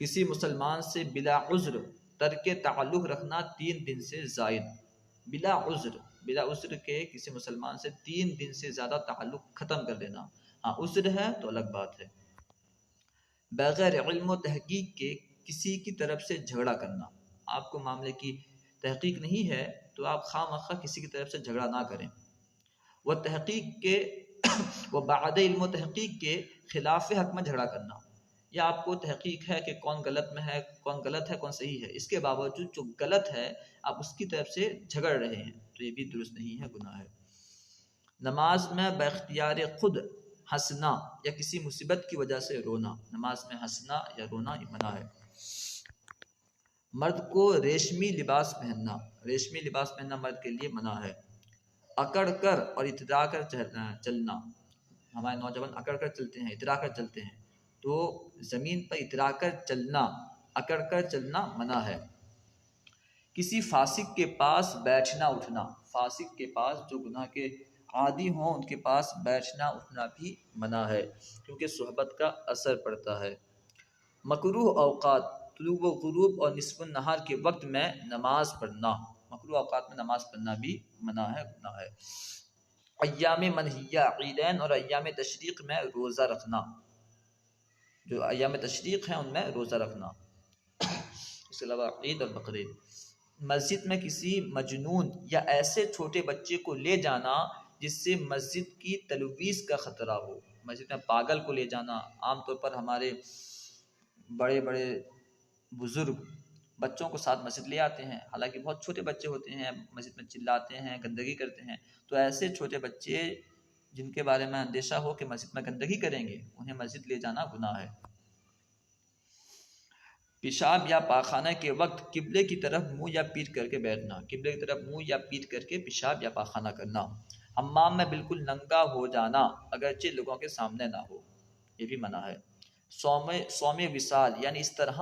کسی مسلمان سے بلا عذر ترک تعلق رکھنا 3 دن سے زائد، بلا عذر کے کسی مسلمان سے 3 دن سے زیادہ تعلق ختم کر دینا، ہاں عذر ہے تو الگ بات ہے۔ بغیر علم و تحقیق کے کسی کی طرف سے جھگڑا کرنا، آپ کو معاملے کی تحقیق نہیں ہے تو آپ خواہ مخواہ کسی کی طرف سے جھگڑا نہ کریں۔ وہ تحقیق کے وہ بعد علم و تحقیق کے خلاف حق میں جھگڑا کرنا، یا آپ کو تحقیق ہے کہ کون غلط میں ہے، کون غلط ہے کون صحیح ہے، اس کے باوجود جو غلط ہے آپ اس کی طرف سے جھگڑ رہے ہیں تو یہ بھی درست نہیں ہے، گناہ ہے۔ نماز میں باختیار خود ہنسنا یا کسی مصیبت کی وجہ سے رونا، نماز میں ہنسنا یا رونا یہ منع ہے۔ مرد کو ریشمی لباس پہننا مرد کے لیے منع ہے۔ اکڑ کر اور اترا کر چلنا، ہمارے نوجوان اکڑ کر چلتے ہیں، اترا کر چلتے ہیں، تو زمین پر اترا کر چلنا، اکڑ کر چلنا منع ہے۔ کسی فاسق کے پاس بیٹھنا اٹھنا، فاسق کے پاس جو گناہ کے عادی ہوں ان کے پاس بیٹھنا اٹھنا بھی منع ہے، کیونکہ صحبت کا اثر پڑتا ہے۔ مکروہ اوقات طلوع و غروب اور نصف النہار کے وقت میں نماز پڑھنا، مکروہ اوقات میں نماز پڑھنا بھی منع ہے، گناہ ہے۔ ایام منہیہ عیدین اور ایام تشریق میں روزہ رکھنا، جو ایام تشریق ہیں ان میں روزہ رکھنا، اس کے علاوہ عید اور بقرعید۔ مسجد میں کسی مجنون یا ایسے چھوٹے بچے کو لے جانا جس سے مسجد کی تلویث کا خطرہ ہو، مسجد میں پاگل کو لے جانا، عام طور پر ہمارے بڑے بڑے بزرگ بچوں کو ساتھ مسجد لے آتے ہیں، حالانکہ بہت چھوٹے بچے ہوتے ہیں، مسجد میں چلاتے ہیں، گندگی کرتے ہیں، تو ایسے چھوٹے بچے جن کے بارے میں اندیشہ ہو کہ مسجد میں گندگی کریں گے انہیں مسجد لے جانا گناہ ہے۔ پیشاب یا پاخانہ کے وقت قبلے کی طرف منہ یا پیٹ کر کے بیٹھنا، قبلے کی طرف منہ یا پیٹ کر کے پیشاب یا پاخانہ کرنا۔ حمام میں بالکل ننگا ہو جانا اگرچہ لوگوں کے سامنے نہ ہو، یہ بھی منع ہے۔ صوم وصال یعنی اس طرح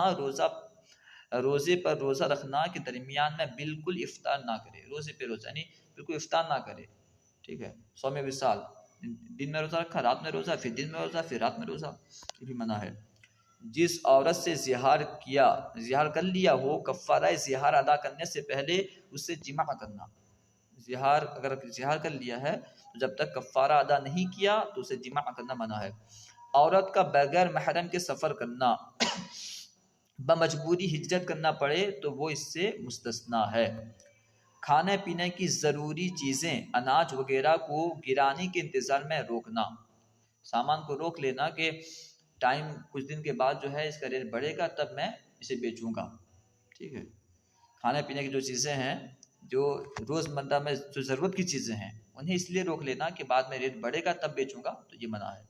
روزے پر روزہ رکھنا کہ درمیان میں بالکل افطار نہ کرے، روزے پہ روزہ یعنی بالکل افطار نہ کرے، ٹھیک ہے۔ صوم وصال، دن میں روزہ رکھا، رات میں روزہ، پھر دن میں روزہ، پھر رات میں روزہ، یہ بھی منع ہے۔ جس عورت سے زہار کر لیا ہو، کفارہ زہار ادا کرنے سے پہلے اس سے جماع کرنا۔ اگر زہار کر لیا ہے تو جب تک کفارہ ادا نہیں کیا تو اسے جماع کرنا منع ہے۔ عورت کا بغیر محرم کے سفر کرنا، بمجبوری ہجرت کرنا پڑے تو وہ اس سے مستثنا ہے۔ کھانے پینے کی ضروری چیزیں، اناج وغیرہ کو گرانے کے انتظار میں روکنا، سامان کو روک لینا کہ ٹائم کچھ دن کے بعد جو ہے اس کا ریٹ بڑھے گا تب میں اسے بیچوں گا، ٹھیک ہے۔ کھانے پینے کی جو چیزیں ہیں، جو روزمرہ میں جو ضرورت کی چیزیں ہیں، انہیں اس لیے روک لینا کہ بعد میں ریٹ بڑھے گا تب بیچوں گا، تو یہ منع ہے۔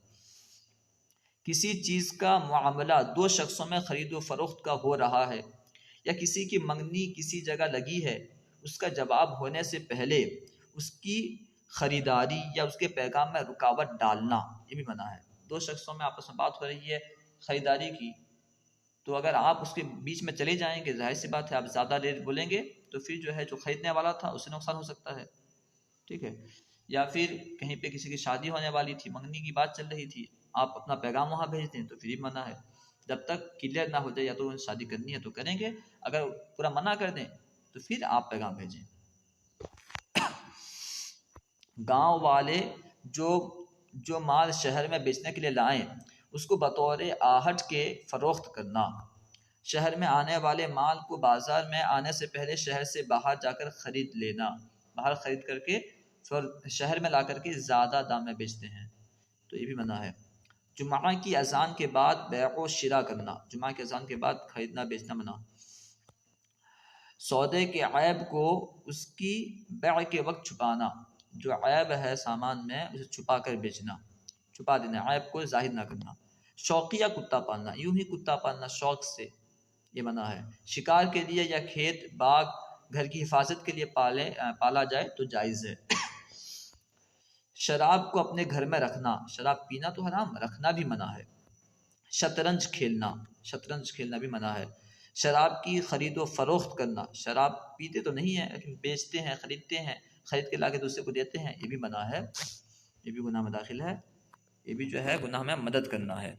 کسی چیز کا معاملہ دو شخصوں میں خرید و فروخت کا ہو رہا ہے یا کسی کی منگنی کسی جگہ لگی ہے، اس کا جواب ہونے سے پہلے اس کی خریداری یا اس کے پیغام میں رکاوٹ ڈالنا، یہ بھی منع ہے۔ دو شخصوں میں آپس میں بات ہو رہی ہے خریداری کی، تو اگر آپ اس کے بیچ میں چلے جائیں گے، ظاہر سی بات ہے آپ زیادہ ریٹ بولیں گے تو پھر جو ہے جو خریدنے والا تھا اسے نقصان ہو سکتا ہے، ٹھیک ہے۔ یا پھر کہیں پہ کسی کی شادی ہونے والی تھی، منگنی کی بات چل رہی تھی، آپ اپنا پیغام وہاں بھیج دیں تو پھر یہ منع ہے۔ جب تک کلیئر نہ ہو جائے یا تو شادی کرنی ہے تو کریں گے، اگر پورا منع کر دیں تو پھر آپ پیغام بھیجیں۔ گاؤں والے جو مال شہر میں بیچنے کے لیے لائیں اس کو بطور آہٹ کے فروخت کرنا۔ شہر میں آنے والے مال کو بازار میں آنے سے پہلے شہر سے باہر جا کر خرید لینا، باہر خرید کر کے شہر میں لا کر کے زیادہ دام میں بیچتے ہیں، تو یہ بھی منع ہے۔ جمعہ کی اذان کے بعد بیع و شراء کرنا، جمعہ کی اذان کے بعد خریدنا بیچنا منع۔ سودے کے عیب کو اس کی بیع کے وقت چھپانا، جو عیب ہے سامان میں اسے چھپا کر بیچنا، چھپا دینا، عیب کو ظاہر نہ کرنا۔ شوقیہ کتا پالنا، یوں ہی کتا پالنا شوق سے، یہ منع ہے۔ شکار کے لیے یا کھیت باغ گھر کی حفاظت کے لیے پالا جائے تو جائز ہے۔ شراب کو اپنے گھر میں رکھنا، شراب پینا تو حرام، رکھنا بھی منع ہے۔ شطرنج کھیلنا بھی منع ہے۔ شراب کی خرید و فروخت کرنا، شراب پیتے تو نہیں ہیں لیکن بیچتے ہیں، خریدتے ہیں، خرید کے لا کے دوسرے کو دیتے ہیں، یہ بھی منع ہے، یہ بھی گناہ میں داخل ہے، یہ بھی جو ہے گناہ میں مدد کرنا ہے۔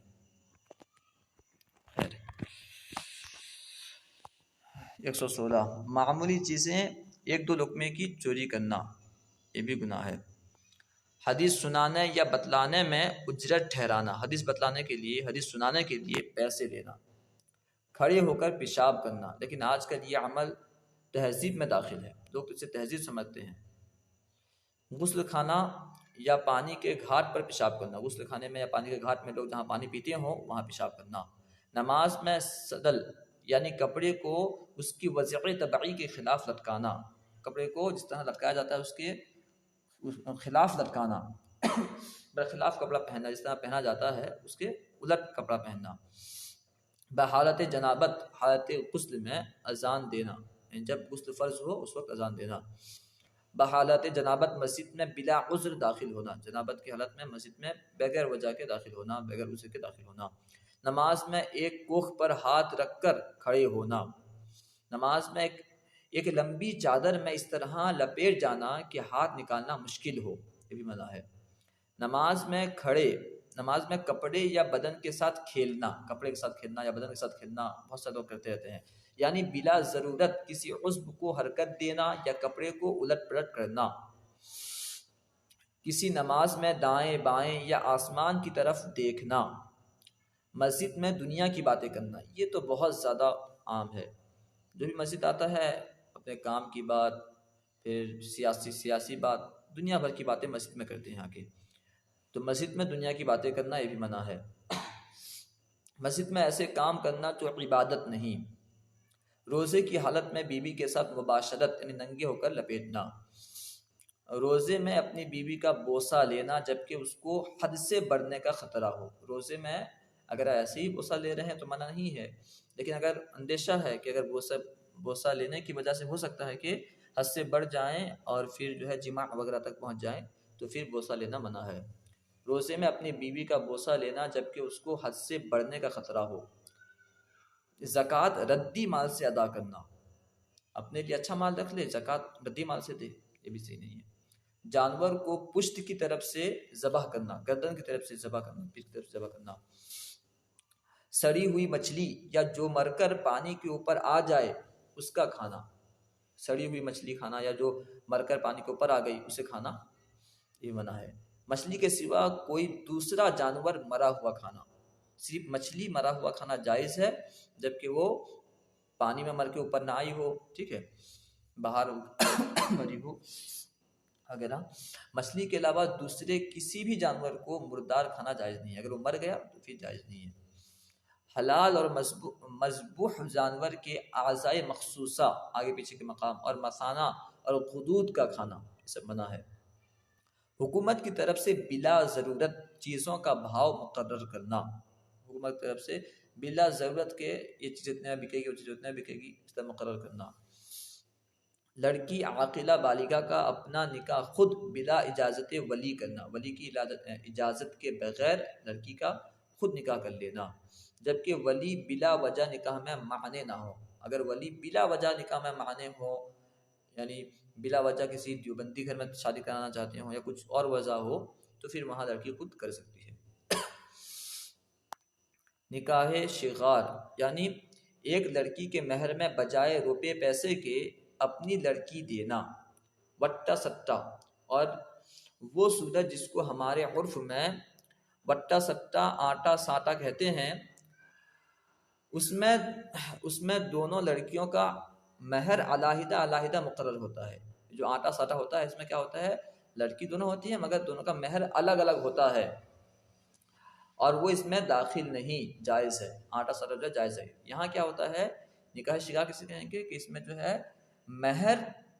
116 معمولی چیزیں ایک دو لقمے کی چوری کرنا، یہ بھی گناہ ہے۔ حدیث سنانے یا بتلانے میں اجرت ٹھہرانا، حدیث بتلانے کے لیے، حدیث سنانے کے لیے پیسے لینا۔ کھڑے ہو کر پیشاب کرنا، لیکن آج کل یہ عمل تہذیب میں داخل ہے، لوگ تو اسے تہذیب سمجھتے ہیں۔ غسل خانہ یا پانی کے گھاٹ پر پیشاب کرنا، غسل خانے میں یا پانی کے گھاٹ میں لوگ جہاں پانی پیتے ہوں وہاں پیشاب کرنا۔ نماز میں صدل یعنی کپڑے کو اس کی وضع طبعی کے خلاف لٹکانا، کپڑے کو جس طرح لٹکایا جاتا ہے اس کے خلاف لٹکانا، برخلاف کپڑا پہننا، جس طرح پہنا جاتا ہے اس کے الٹ کپڑا پہننا۔ بحالت جنابت، حالت غسل میں اذان دینا، یعنی جب غسل فرض ہو اس وقت اذان دینا۔ بحالت جنابت مسجد میں بلا عذر داخل ہونا، جنابت کی حالت میں مسجد میں بغیر وجہ کے داخل ہونا، بغیر عذر کے داخل ہونا۔ نماز میں ایک کوکھ پر ہاتھ رکھ کر کھڑے ہونا، نماز میں ایک لمبی چادر میں اس طرح لپیٹ جانا کہ ہاتھ نکالنا مشکل ہو، یہ بھی منع ہے۔ نماز میں کپڑے یا بدن کے ساتھ کھیلنا، کپڑے کے ساتھ کھیلنا یا بدن کے ساتھ کھیلنا بہت سے لوگ کرتے رہتے ہیں، یعنی بلا ضرورت کسی عضو کو حرکت دینا یا کپڑے کو الٹ پلٹ کرنا۔ کسی نماز میں دائیں بائیں یا آسمان کی طرف دیکھنا۔ مسجد میں دنیا کی باتیں کرنا، یہ تو بہت زیادہ عام ہے، جو بھی مسجد آتا ہے اپنے کام کی بات، پھر سیاسی بات، دنیا بھر کی باتیں مسجد میں کرتے ہیں آ کے، تو مسجد میں دنیا کی باتیں کرنا یہ بھی منع ہے۔ مسجد میں ایسے کام کرنا جو عبادت نہیں۔ روزے کی حالت میں بیوی کے ساتھ مباشرت یعنی ننگے ہو کر لپیٹنا۔ روزے میں اپنی بیوی کا بوسہ لینا جبکہ اس کو حد سے بڑھنے کا خطرہ ہو۔ روزے میں اگر ایسے ہی بوسہ لے رہے ہیں تو منع نہیں ہے، لیکن اگر اندیشہ ہے کہ اگر بوسہ لینے کی وجہ سے ہو سکتا ہے کہ حد سے بڑھ جائیں اور پھر جو ہے جماع وغیرہ تک پہنچ جائیں تو پھر بوسہ لینا منع ہے۔ روزے میں اپنی بیوی کا بوسہ لینا جبکہ اس کو حد سے بڑھنے کا خطرہ ہو۔ زکوٰۃ ردی مال سے ادا کرنا، اپنے لیے اچھا مال رکھ لے، زکوٰۃ ردی مال سے دے، یہ بھی صحیح نہیں ہے۔ جانور کو پشت کی طرف سے ذبح کرنا، گردن کی طرف سے ذبح کرنا، پیٹھ کی طرف سے ذبح کرنا۔ سڑی ہوئی مچھلی یا جو مر کر پانی کے اوپر آ جائے اس کا کھانا، سڑی ہوئی مچھلی کھانا یا جو مر کر پانی کے اوپر آ گئی اسے کھانا یہ منع ہے۔ مچھلی کے سوا کوئی دوسرا جانور مرا ہوا کھانا، صرف مچھلی مرا ہوا کھانا جائز ہے جبکہ وہ پانی میں مر کے اوپر نہ آئی ہو، ٹھیک ہے، باہر مری ہو وغیرہ۔ مچھلی کے علاوہ دوسرے کسی بھی جانور کو مردار کھانا جائز نہیں ہے، اگر وہ مر گیا تو پھر جائز نہیں ہے۔ حلال اور مذبوح جانور کے اعضائے مخصوصہ، آگے پیچھے کے مقام اور مثانہ اور غدود کا کھانا یہ سب منع ہے۔ حکومت کی طرف سے بلا ضرورت چیزوں کا بھاؤ مقرر کرنا، حکومت کی طرف سے بلا ضرورت کے یہ چیز اتنے بکے گی وہ چیز اتنے بکے گی اس طرح مقرر کرنا۔ لڑکی عاقلہ بالغہ کا اپنا نکاح خود بلا اجازت ولی کرنا، ولی کی اجازت کے بغیر لڑکی کا خود نکاح کر لینا، جبکہ ولی بلا وجہ نکاح میں مانے نہ ہو۔ اگر ولی بلا وجہ نکاح میں مانے ہو، یعنی بلا وجہ کسی دیوبندی گھر میں شادی کرانا چاہتے ہوں یا کچھ اور وجہ ہو تو پھر وہاں لڑکی خود کر سکتی ہے۔ نکاح شغار، یعنی ایک لڑکی کے مہر میں بجائے روپے پیسے کے اپنی لڑکی دینا۔ وٹا سٹا، اور وہ صورت جس کو ہمارے عرف میں وٹا سٹا آٹا ساٹا کہتے ہیں، اس میں دونوں لڑکیوں کا مہر علیحدہ علیحدہ مقرر ہوتا ہے۔ جو آٹا ساٹا ہوتا ہے اس میں کیا ہوتا ہے، لڑکی دونوں ہوتی ہیں مگر دونوں کا مہر الگ الگ ہوتا ہے اور وہ اس میں داخل نہیں، جائز ہے، آٹا ساٹا جو جائز ہے۔ یہاں کیا ہوتا ہے، نکاح شغار کسے کہیں گے کہ اس میں جو ہے مہر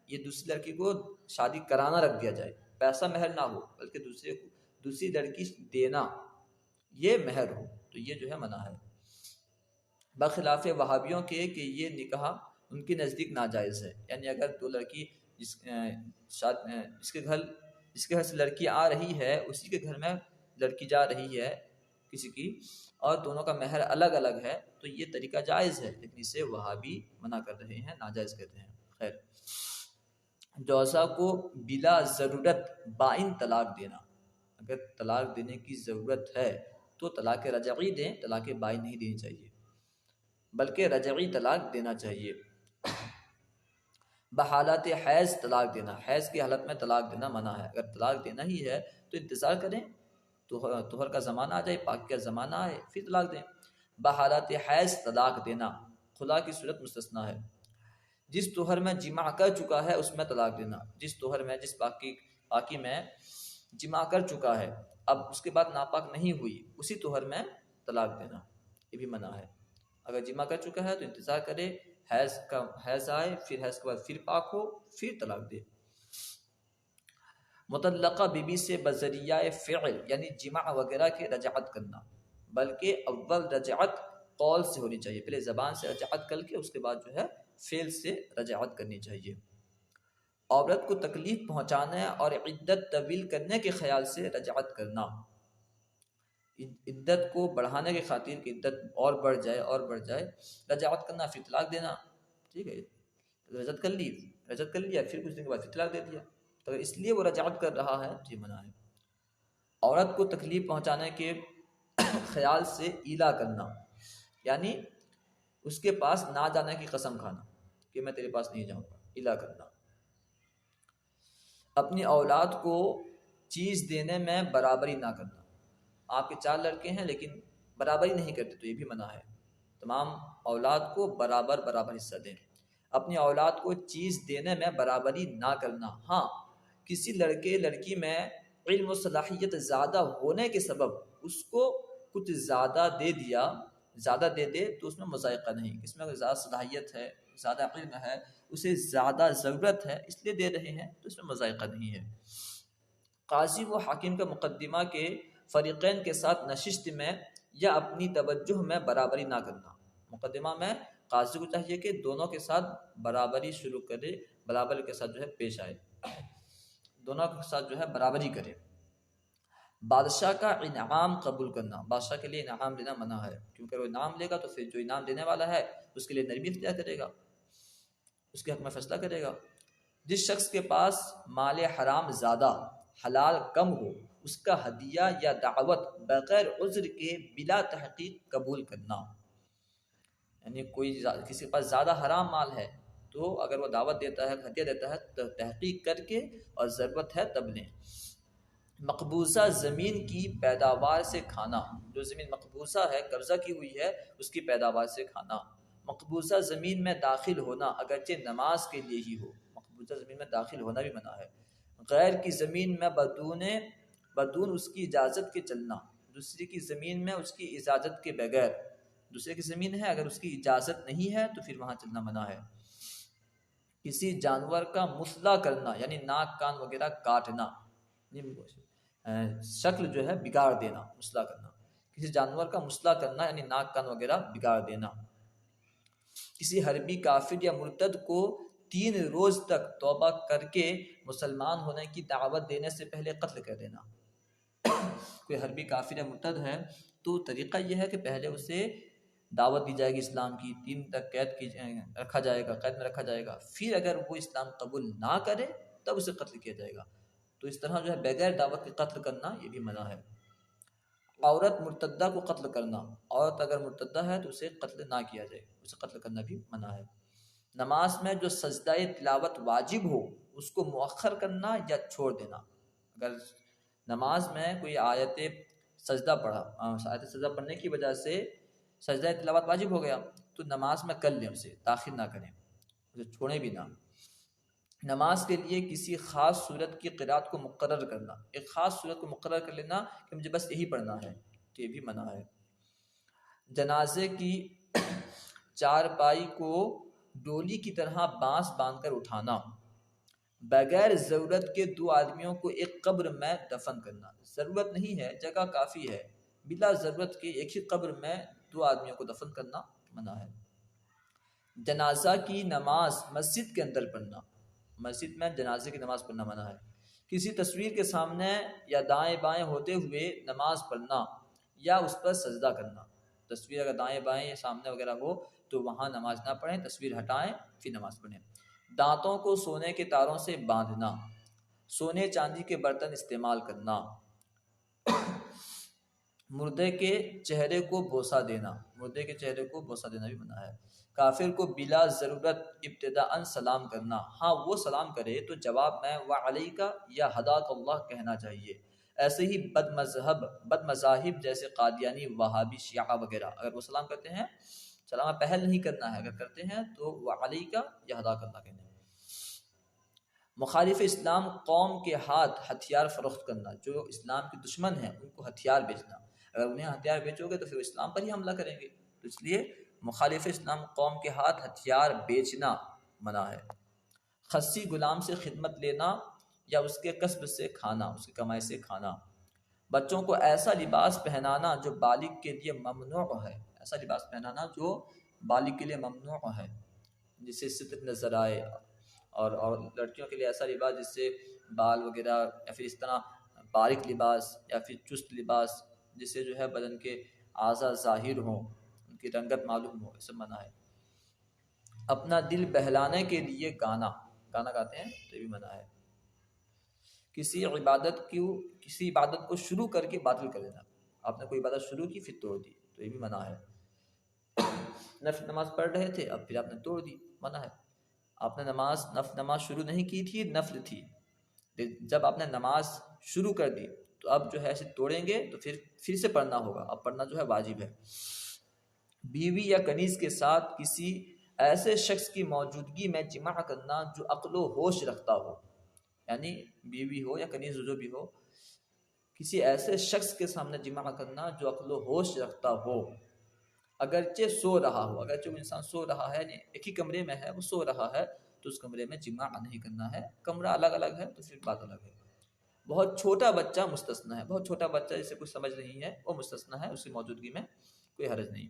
یہ دوسری لڑکی کو شادی کرانا رکھ دیا جائے، پیسہ مہر نہ ہو بلکہ دوسری لڑکی دینا یہ مہر ہو، تو یہ جو ہے منع ہے۔ بخلاف وہابیوں کے کہ یہ نکاح ان کے نزدیک ناجائز ہے، یعنی اگر دو لڑکی جس کے گھر سے لڑکی آ رہی ہے اسی کے گھر میں لڑکی جا رہی ہے کسی کی اور دونوں کا مہر الگ الگ ہے تو یہ طریقہ جائز ہے، لیکن اسے وہابی منع کر رہے ہیں، ناجائز کہتے ہیں۔ خیر، جوزا کو بلا ضرورت بائن طلاق دینا، اگر طلاق دینے کی ضرورت ہے تو طلاق رجعی دیں، طلاق بائن نہیں دینی چاہیے بلکہ رجعی طلاق دینا چاہیے۔ بحالت حیض طلاق دینا، حیض کی حالت میں طلاق دینا منع ہے، اگر طلاق دینا ہی ہے تو انتظار کریں، طہر کا زمانہ آ جائے، پاک کا زمانہ آئے پھر طلاق دیں۔ بحالت حیض طلاق دینا، خلا کی صورت مستثنیٰ ہے۔ جس طہر میں جماع کر چکا ہے اس میں طلاق دینا، جس طہر میں جس پاکی میں جماع کر چکا ہے اب اس کے بعد ناپاک نہیں ہوئی اسی طہر میں طلاق دینا یہ بھی منع ہے۔ اگر جماع کر چکا ہے تو انتظار کرے حیض آئے، پھر حیض کے بعد پھر پاک ہو پھر طلاق دے۔ مطلقہ بیوی سے بذریعہ فعل یعنی جماع وغیرہ کے رجعت کرنا، بلکہ اول رجعت قول سے ہونی چاہیے، پہلے زبان سے رجعت کر کے اس کے بعد جو ہے فعل سے رجعت کرنی چاہیے۔ عورت کو تکلیف پہنچانے اور عدت طویل کرنے کے خیال سے رجعت کرنا، عدت کو بڑھانے کی خاطر کہ عدت اور بڑھ جائے رجعت کرنا پھر طلاق دینا، ٹھیک ہے، رجعت کر لیا پھر کچھ دن کے بعد پھر طلاق دے دیا، تو اس لیے وہ رجعت کر رہا ہے یہ منع ہے۔ عورت کو تکلیف پہنچانے کے خیال سے ایلا کرنا، یعنی اس کے پاس نہ جانے کی قسم کھانا کہ میں تیرے پاس نہیں جاؤں گا، ایلا کرنا۔ اپنی اولاد کو چیز دینے میں برابری نہ کرنا، آپ کے 4 لڑکے ہیں لیکن برابری نہیں کرتے تو یہ بھی منع ہے، تمام اولاد کو برابر حصہ دیں۔ اپنی اولاد کو چیز دینے میں برابری نہ کرنا، ہاں کسی لڑکے لڑکی میں علم و صلاحیت زیادہ ہونے کے سبب اس کو کچھ زیادہ دے دیا، زیادہ دے دے تو اس میں مذائقہ نہیں، اس میں اگر زیادہ صلاحیت ہے زیادہ علم ہے، اسے زیادہ ضرورت ہے اس لیے دے رہے ہیں، تو اس میں مذائقہ نہیں ہے۔ قاضی و حاکم کا مقدمہ کے فریقین کے ساتھ نشست میں یا اپنی توجہ میں برابری نہ کرنا۔ مقدمہ میں قاضی کو چاہیے کہ دونوں کے ساتھ برابری شروع کرے، برابری کے ساتھ جو ہے پیش آئے، دونوں کے ساتھ جو ہے برابری کرے۔ بادشاہ کا انعام قبول کرنا، بادشاہ کے لیے انعام لینا منع ہے، کیونکہ وہ انعام لے گا تو پھر جو انعام دینے والا ہے اس کے لیے نرمی اختیار کرے گا، اس کے حق میں فیصلہ کرے گا۔ جس شخص کے پاس مال حرام زیادہ حلال کم ہو، اس کا ہدیہ یا دعوت بغیر عذر کے بلا تحقیق قبول کرنا، یعنی کسی کے پاس زیادہ حرام مال ہے تو اگر وہ دعوت دیتا ہے، ہدیہ دیتا ہے تو تحقیق کر کے اور ضرورت ہے تب لیں۔ مقبوضہ زمین کی پیداوار سے کھانا، جو زمین مقبوضہ ہے، قبضہ کی ہوئی ہے، اس کی پیداوار سے کھانا۔ مقبوضہ زمین میں داخل ہونا اگرچہ نماز کے لیے ہی ہو، مقبوضہ زمین میں داخل ہونا بھی منع ہے۔ غیر کی زمین میں بدون اس کی اجازت کے چلنا، دوسری کی زمین میں اس کی اجازت کے بغیر، دوسرے کی زمین ہے اگر اس کی اجازت نہیں ہے تو پھر وہاں چلنا منع ہے۔ کسی جانور کا مثلا کرنا یعنی ناک کان وغیرہ کاٹنا، شکل جو ہے بگاڑ دینا، مثلا کرنا، کسی جانور کا مثلا کرنا یعنی ناک کان وغیرہ بگاڑ دینا۔ کسی حربی کافر یا مرتد کو 3 روز تک توبہ کر کے مسلمان ہونے کی دعوت دینے سے پہلے قتل کر دینا۔ کوئی حربی کافر یا مرتد ہے تو طریقہ یہ ہے کہ پہلے اسے دعوت دی جائے گی اسلام کی، 3 تک قید میں رکھا جائے گا، پھر اگر وہ اسلام قبول نہ کرے تب اسے قتل کیا جائے گا۔ تو اس طرح جو ہے بغیر دعوت کے قتل کرنا یہ بھی منع ہے۔ عورت مرتدہ کو قتل کرنا، عورت اگر مرتدہ ہے تو اسے قتل نہ کیا جائے، اسے قتل کرنا بھی منع ہے۔ نماز میں جو سجدہ تلاوت واجب ہو اس کو مؤخر کرنا یا چھوڑ دینا، اگر نماز میں کوئی آیت سجدہ پڑھنے کی وجہ سے سجدہ تلاوت واجب ہو گیا تو نماز میں کر لیں، اسے تاخیر نہ کریں، اسے چھوڑیں بھی نہ۔ نماز کے لیے کسی خاص صورت کی قرات کو مقرر کرنا، ایک خاص صورت کو مقرر کر لینا کہ مجھے بس یہی پڑھنا ہے، تو یہ بھی منع ہے۔ جنازے کی چارپائی کو ڈولی کی طرح بانس باندھ کر اٹھانا، بغیر ضرورت کے 2 آدمیوں کو ایک قبر میں دفن کرنا، ضرورت نہیں ہے، جگہ کافی ہے، بلا ضرورت کے ایک ہی قبر میں 2 آدمیوں کو دفن کرنا منع ہے۔ جنازہ کی نماز مسجد کے اندر پڑھنا، مسجد میں جنازے کی نماز پڑھنا منع ہے۔ کسی تصویر کے سامنے یا دائیں بائیں ہوتے ہوئے نماز پڑھنا یا اس پر سجدہ کرنا، تصویر اگر دائیں بائیں یا سامنے وغیرہ ہو تو وہاں نماز نہ پڑھیں، تصویر ہٹائیں پھر نماز پڑھیں۔ دانتوں کو سونے کے تاروں سے باندھنا، سونے چاندی کے برتن استعمال کرنا، مردے کے چہرے کو بوسہ دینا، مردے کے چہرے کو بوسہ دینا بھی منع ہے۔ کافر کو بلا ضرورت ابتداءً سلام کرنا، ہاں وہ سلام کرے تو جواب میں وعلیکہ یا ہداک اللہ کہنا چاہیے۔ ایسے ہی بد مذاہب جیسے قادیانی، وہابی، شیعہ وغیرہ اگر وہ سلام کرتے ہیں، سلام پہل نہیں کرنا ہے، اگر کرتے ہیں تو وعلیکہ یا ہداک اللہ کہنا ہے۔ مخالف اسلام قوم کے ہاتھ ہتھیار فروخت کرنا، جو اسلام کے دشمن ہیں ان کو ہتھیار بیچنا، اگر انہیں ہتھیار بیچو گے تو پھر اسلام پر ہی حملہ کریں گے، تو اس لیے مخالف اسلام قوم کے ہاتھ ہتھیار بیچنا منع ہے۔ خصی غلام سے خدمت لینا یا اس کے کسب سے کھانا، اس کی کمائی سے کھانا۔ بچوں کو ایسا لباس پہنانا جو بالغ کے لیے ممنوع ہے، ایسا لباس پہنانا جو بالغ کے لیے ممنوع ہے، جس سے ستر نظر آئے، اور لڑکیوں کے لیے ایسا لباس جس سے بال وغیرہ یا پھر اس طرح باریک لباس یا پھر چست لباس جس سے جو ہے بدن کے اعضاء ظاہر ہوں، ان کی رنگت معلوم ہو، یہ سب منع ہے۔ اپنا دل بہلانے کے لیے گانا گاتے ہیں تو یہ بھی منع ہے۔ کسی عبادت کو شروع کر کے باطل کر دینا، آپ نے کوئی عبادت شروع کی پھر توڑ دی تو یہ بھی منع ہے۔ نفل نماز پڑھ رہے تھے اب پھر آپ نے توڑ دی، منع ہے۔ آپ نے نفل نماز شروع نہیں کی تھی، نفل تھی، جب آپ نے نماز شروع کر دی تو اب جو ہے اسے توڑیں گے تو پھر سے پڑھنا ہوگا، اب پڑھنا جو ہے واجب ہے۔ بیوی یا کنیز کے ساتھ کسی ایسے شخص کی موجودگی میں جماع کرنا جو عقل و ہوش رکھتا ہو، یعنی بیوی ہو یا کنیز جو بھی ہو، کسی ایسے شخص کے سامنے جماع کرنا جو عقل و ہوش رکھتا ہو۔ اگرچہ سو رہا ہو، اگرچہ وہ انسان سو رہا ہے، ایک ہی کمرے میں ہے، وہ سو رہا ہے، تو اس کمرے میں جماع نہیں کرنا ہے. کمرہ الگ الگ ہے تو پھر بات الگ ہے. بہت چھوٹا بچہ مستثنی ہے، بہت چھوٹا بچہ جسے کچھ سمجھ نہیں ہے وہ مستثنی ہے، اس کی موجودگی میں کوئی حرج نہیں.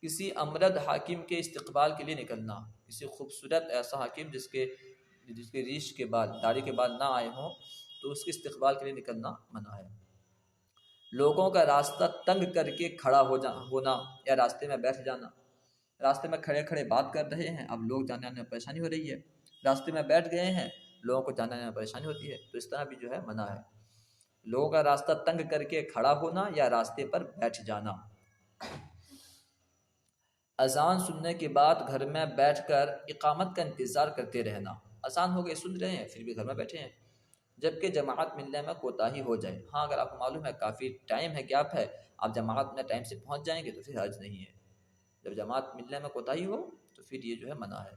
کسی امرد حاکم کے استقبال کے لیے نکلنا، کسی خوبصورت ایسا حاکم جس کے ریش کے بال، داڑھی کے بال نہ آئے ہوں، تو اس کے استقبال کے لیے نکلنا منع ہے. لوگوں کا راستہ تنگ کر کے کھڑا ہونا یا راستے میں بیٹھ جانا. راستے میں کھڑے کھڑے بات کر رہے ہیں، اب لوگ جانے آنے میں پریشانی ہو رہی ہے، راستے میں بیٹھ گئے ہیں، لوگوں کو جانے آنے میں پریشانی ہوتی ہے، تو اس طرح بھی جو ہے منع ہے. لوگوں کا راستہ تنگ کر کے کھڑا ہونا یا راستے پر بیٹھ جانا. اذان سننے کے بعد گھر میں بیٹھ کر اقامت کا انتظار کرتے رہنا. اذان ہو گئے، سن رہے ہیں، پھر بھی گھر میں بیٹھے ہیں جبکہ جماعت ملنے میں کوتاہی ہو جائے. ہاں اگر آپ کو معلوم ہے کافی ٹائم ہے، گیپ ہے، آپ جماعت میں ٹائم سے پہنچ جائیں گے تو پھر حرج نہیں ہے. جب جماعت ملنے میں کوتاہی ہو تو پھر یہ جو ہے منع ہے.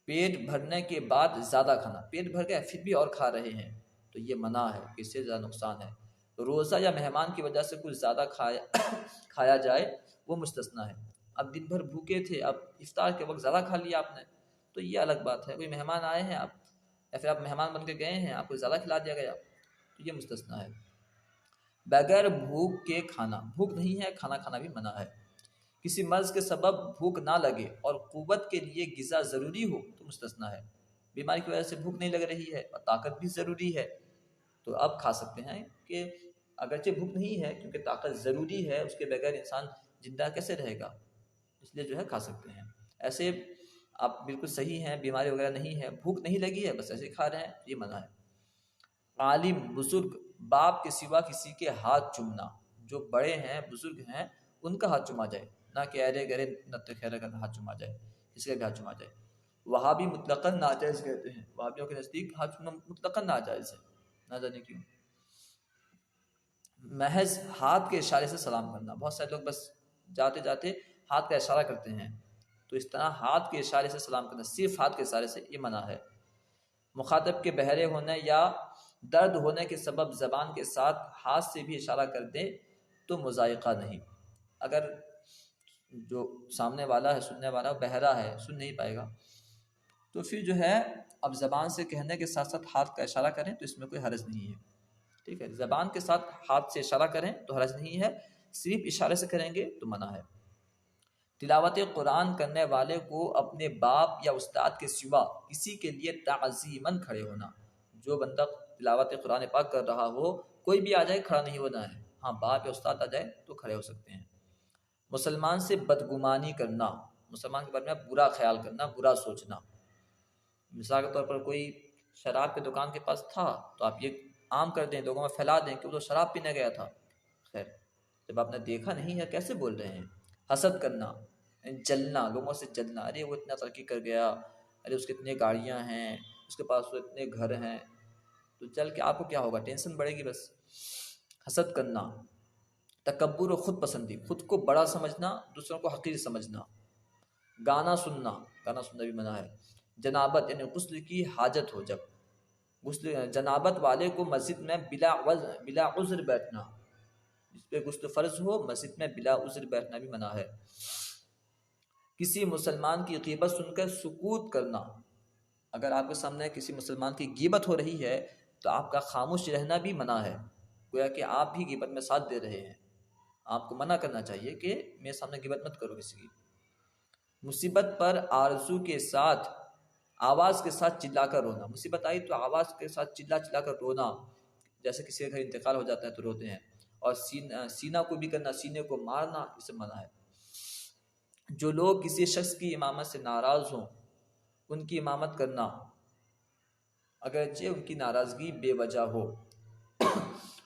پیٹ بھرنے کے بعد زیادہ کھانا، پیٹ بھر گیا پھر بھی اور کھا رہے ہیں تو یہ منع ہے، اس سے زیادہ نقصان ہے. روزہ یا مہمان کی وجہ سے کچھ زیادہ کھایا جائے وہ مستثنی ہے. اب دن بھر بھوکے تھے، اب افطار کے وقت زیادہ کھا لیا آپ نے تو یہ الگ بات ہے. کوئی مہمان آئے ہیں آپ، یا پھر آپ مہمان بن کے گئے ہیں، آپ کو زیادہ کھلا دیا گیا تو یہ مستثنی ہے. بغیر بھوک کے کھانا، بھوک نہیں ہے کھانا کھانا بھی منع ہے. کسی مرض کے سبب بھوک نہ لگے اور قوت کے لیے غذا ضروری ہو تو مستثنی ہے. بیماری کی وجہ سے بھوک نہیں لگ رہی ہے اور طاقت بھی ضروری ہے تو اب کھا سکتے ہیں. کہ اگرچہ بھوک نہیں ہے کیونکہ طاقت ضروری ہے، اس کے بغیر انسان زندہ کیسے رہے گا، اس لیے جو ہے کھا سکتے ہیں. ایسے آپ بالکل صحیح ہیں، بیماری وغیرہ نہیں ہے، بھوک نہیں لگی ہے، بس ایسے کھا رہے ہیں، یہ منع ہے. عالم بزرگ باپ کے سوا کسی کے ہاتھ چومنا، جو بڑے ہیں بزرگ ہیں ان کا ہاتھ چوما جائے، نہ کہ ارے گرے نت خیرے کا ہاتھ چوما جائے، کسی کا بھی ہاتھ چوما جائے. وہابی مطلقاً ناجائز کہتے ہیں، وہابیوں کے نزدیک ہاتھ چومنا مطلقاً ناجائز ہے، نہ جانے کیوں. محض ہاتھ کے اشارے سے سلام کرنا، بہت سارے لوگ بس جاتے جاتے ہاتھ کا اشارہ کرتے ہیں، تو اس طرح ہاتھ کے اشارے سے سلام کرنا، صرف ہاتھ کے اشارے سے، یہ منع ہے. مخاطب کے بہرے ہونے یا درد ہونے کے سبب زبان کے ساتھ ہاتھ سے بھی اشارہ کر دیں تو مضائقہ نہیں. اگر جو سامنے والا ہے، سننے والا بہرا ہے، سن نہیں پائے گا، تو پھر جو ہے اب زبان سے کہنے کے ساتھ ساتھ ہاتھ کا اشارہ کریں تو اس میں کوئی حرج نہیں ہے. ٹھیک ہے، زبان کے ساتھ ہاتھ سے اشارہ کریں تو حرج نہیں ہے، صرف اشارے سے کریں گے تو منع ہے. تلاوت قرآن کرنے والے کو اپنے باپ یا استاد کے سوا کسی کے لیے تعظیماً کھڑے ہونا. جو بندہ تلاوت قرآن پاک کر رہا ہو، کوئی بھی آ جائے کھڑا نہیں ہونا ہے. ہاں باپ یا استاد آ جائے تو کھڑے ہو سکتے ہیں. مسلمان سے بدگمانی کرنا، مسلمان کے بارے میں برا خیال کرنا، برا سوچنا. مثال کے طور پر کوئی شراب کی دکان کے پاس تھا تو آپ یہ عام کر دیں، لوگوں میں پھیلا دیں کہ وہ تو شراب پینے گیا تھا. خیر جب آپ نے دیکھا نہیں ہے کیسے بول رہے ہیں. حسد کرنا، جلنا، لوگوں سے جلنا، ارے وہ اتنا ترقی کر گیا، ارے اس کے اتنے گاڑیاں ہیں، اس کے پاس تو اتنے گھر ہیں، تو جل کے آپ کو کیا ہوگا، ٹینشن بڑھے گی بس. حسد کرنا. تکبر و خود پسندی، خود کو بڑا سمجھنا، دوسروں کو حقیر سمجھنا. گانا سننا، گانا سننا بھی منع ہے. جنابت یعنی غسل کی حاجت ہو، جب غسل جنابت والے کو مسجد میں بلا عذر بیٹھنا، جس پہ غسل فرض ہو مسجد میں بلا عذر بیٹھنا بھی منع ہے. کسی مسلمان کی غیبت سن کر سکوت کرنا. اگر آپ کے سامنے کسی مسلمان کی غیبت ہو رہی ہے تو آپ کا خاموش رہنا بھی منع ہے، گویا کہ آپ بھی غیبت میں ساتھ دے رہے ہیں. آپ کو منع کرنا چاہیے کہ میرے سامنے غیبت مت کرو کسی کی. مصیبت پر آرزو کے ساتھ آواز کے ساتھ چلا کر رونا. مصیبت آئی تو آواز کے ساتھ چلا چلا کر رونا، جیسے کسی کے گھر انتقال ہو جاتا ہے تو روتے ہیں. اور سینہ کو بھی کرنا، سینے کو مارنا، اسے منع ہے. جو لوگ کسی شخص کی امامت سے ناراض ہوں ان کی امامت کرنا، اگرچہ ان کی ناراضگی بے وجہ ہو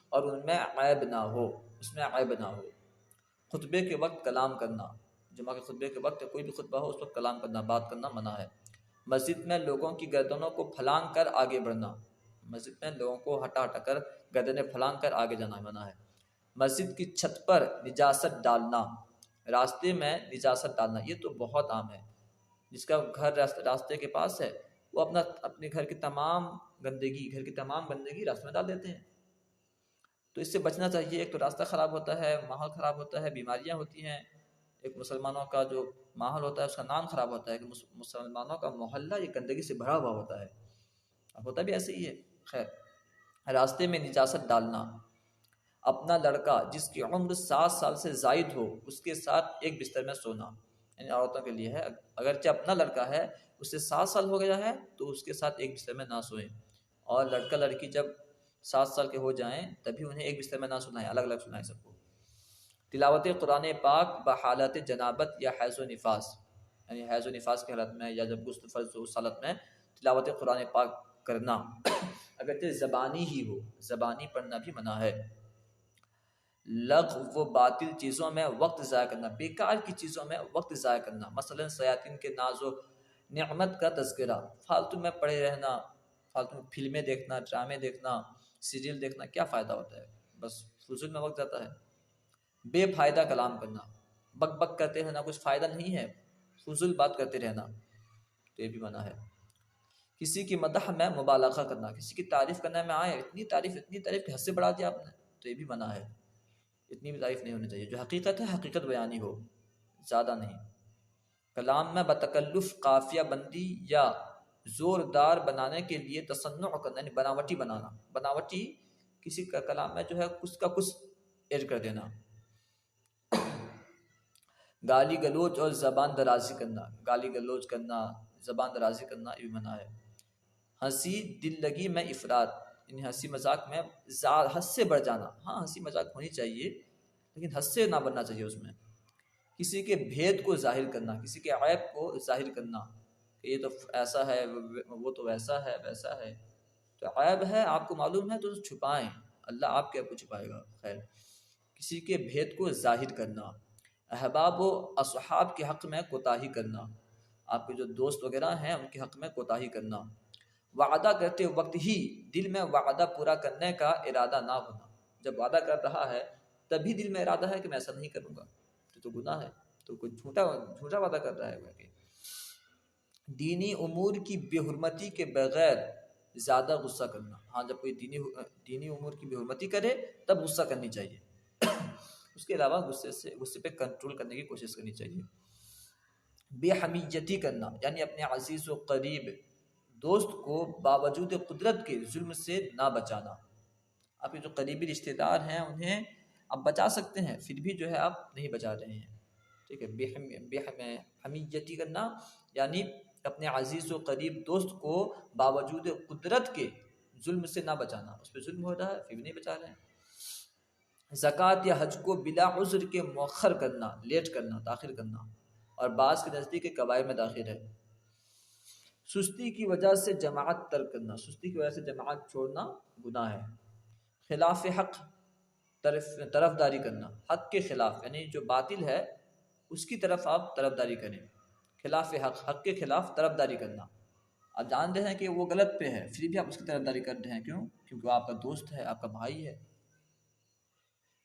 اور ان میں عیب نہ ہو، اس میں عیب نہ ہو. خطبے کے وقت کلام کرنا، جمعہ کے خطبے کے وقت کوئی بھی خطبہ ہو اس وقت کلام کرنا، بات کرنا منع ہے. مسجد میں لوگوں کی گردنوں کو پھلانگ کر آگے بڑھنا، مسجد میں لوگوں کو ہٹا ہٹا کر گردنیں پھلانگ کر آگے جانا منع ہے. مسجد کی چھت پر نجاست ڈالنا، راستے میں نجاست ڈالنا، یہ تو بہت عام ہے. جس کا گھر راستے کے پاس ہے وہ اپنے گھر کی تمام گندگی راستے میں ڈال دیتے ہیں. تو اس سے بچنا چاہیے. ایک تو راستہ خراب ہوتا ہے، ماحول خراب ہوتا ہے، بیماریاں ہوتی ہیں. ایک مسلمانوں کا جو ماحول ہوتا ہے اس کا نام خراب ہوتا ہے کہ مسلمانوں کا محلہ یہ گندگی سے بھرا ہوا ہوتا ہے. اب ہوتا بھی ایسے ہی ہے. خیر، راستے میں نجاست ڈالنا. اپنا لڑکا جس کی عمر 7 سال سے زائد ہو اس کے ساتھ ایک بستر میں سونا، یعنی عورتوں کے لیے ہے. اگرچہ اپنا لڑکا ہے، اس سے 7 سال ہو گیا ہے تو اس کے ساتھ ایک بستر میں نہ سوئیں. اور لڑکا لڑکی جب 7 سال کے ہو جائیں تبھی انہیں ایک بستر میں نہ سنائیں، الگ الگ سنائیں سب کو. تلاوت قرآن پاک بحالت جنابت یا حیض و نفاس، یعنی حیض و نفاس کی حالت میں یا جب غسل فرض ہو اس حالت میں تلاوت قرآن پاک کرنا، اگرچہ زبانی ہی ہو، زبانی پڑھنا بھی منع ہے. لغو و باطل چیزوں میں وقت ضائع کرنا، بیکار کی چیزوں میں وقت ضائع کرنا، مثلا شیاطین کے ناز و نعمت کا تذکرہ. فالتو میں پڑے رہنا، فالتو میں فلمیں دیکھنا، ڈرامے دیکھنا، سیریل دیکھنا، کیا فائدہ ہوتا ہے؟ بس فضول میں وقت جاتا ہے. بے فائدہ کلام کرنا، بک بک کرتے رہنا، کچھ فائدہ نہیں ہے، فضول بات کرتے رہنا، تو یہ بھی منع ہے. کسی کی مدح میں مبالغہ کرنا، کسی کی تعریف کرنے میں آئے اتنی تعریف کہ حد سے بڑھا دیا آپ نے، تو یہ بھی منع ہے. اتنی بھی تعریف نہیں ہونی چاہیے. جو حقیقت ہے حقیقت بیانی ہو، زیادہ نہیں. کلام میں بتکلف قافیہ بندی یا زوردار بنانے کے لیے تصنع کرنا، یعنی بناوٹی بنانا، بناوٹی کسی کا کلام میں جو ہے کچھ کا کچھ ایڈ کر دینا. گالی گلوچ اور زبان درازی کرنا، گالی گلوچ کرنا، زبان درازی کرنا یہ بھی منع ہے. ہنسی دل لگی میں افراد، یعنی ہنسی مذاق میں حد سے بڑھ جانا. ہاں ہنسی مذاق ہونی چاہیے لیکن حد سے نہ بڑھنا چاہیے اس میں. کسی کے بھید کو ظاہر کرنا، کسی کے عیب کو ظاہر کرنا کہ یہ تو ایسا ہے، وہ تو ویسا ہے ویسا ہے. تو عیب ہے، آپ کو معلوم ہے تو چھپائیں، اللہ آپ کے عیب کو چھپائے گا. خیر، کسی کے بھید کو ظاہر کرنا. احباب و اصحاب کے حق میں کوتاہی کرنا، آپ کے جو دوست وغیرہ ہیں ان کے حق میں کوتاہی کرنا. وعدہ کرتے وقت ہی دل میں وعدہ پورا کرنے کا ارادہ نہ ہونا. جب وعدہ کر رہا ہے تبھی دل میں ارادہ ہے کہ میں ایسا نہیں کروں گا، تو گناہ ہے. تو کوئی جھوٹا وعدہ کر رہا ہے. دینی امور کی بے حرمتی کے بغیر زیادہ غصہ کرنا. ہاں جب کوئی دینی امور کی بے حرمتی کرے تب غصہ کرنی چاہیے، اس کے علاوہ غصے پہ کنٹرول کرنے کی کوشش کرنی چاہیے. بے حمیتی کرنا، یعنی اپنے عزیز و قریب دوست کو باوجود قدرت کے ظلم سے نہ بچانا. آپ کے جو قریبی رشتہ دار ہیں انہیں آپ بچا سکتے ہیں، پھر بھی جو ہے آپ نہیں بچا رہے ہیں. ٹھیک ہے. بے حمیتی کرنا یعنی اپنے عزیز و قریب دوست کو باوجود قدرت کے ظلم سے نہ بچانا، اس پہ ظلم ہو رہا ہے پھر بھی نہیں بچا رہے ہیں. زکوٰۃ یا حج کو بلا عذر کے مؤخر کرنا، لیٹ کرنا، تاخیر کرنا، اور بعض کے نزدیک کے کبائر میں داخل ہے. سستی کی وجہ سے جماعت ترک کرنا، سستی کی وجہ سے جماعت چھوڑنا گناہ ہے. خلاف حق طرفداری کرنا، حق کے خلاف یعنی جو باطل ہے اس کی طرف آپ طرفداری کریں. خلاف حق، حق کے خلاف طرفداری کرنا. آپ جانتے ہیں کہ وہ غلط پہ ہے پھر بھی آپ اس کی طرفداری کر رہے ہیں، کیوں؟ کیونکہ وہ آپ کا دوست ہے، آپ کا بھائی ہے.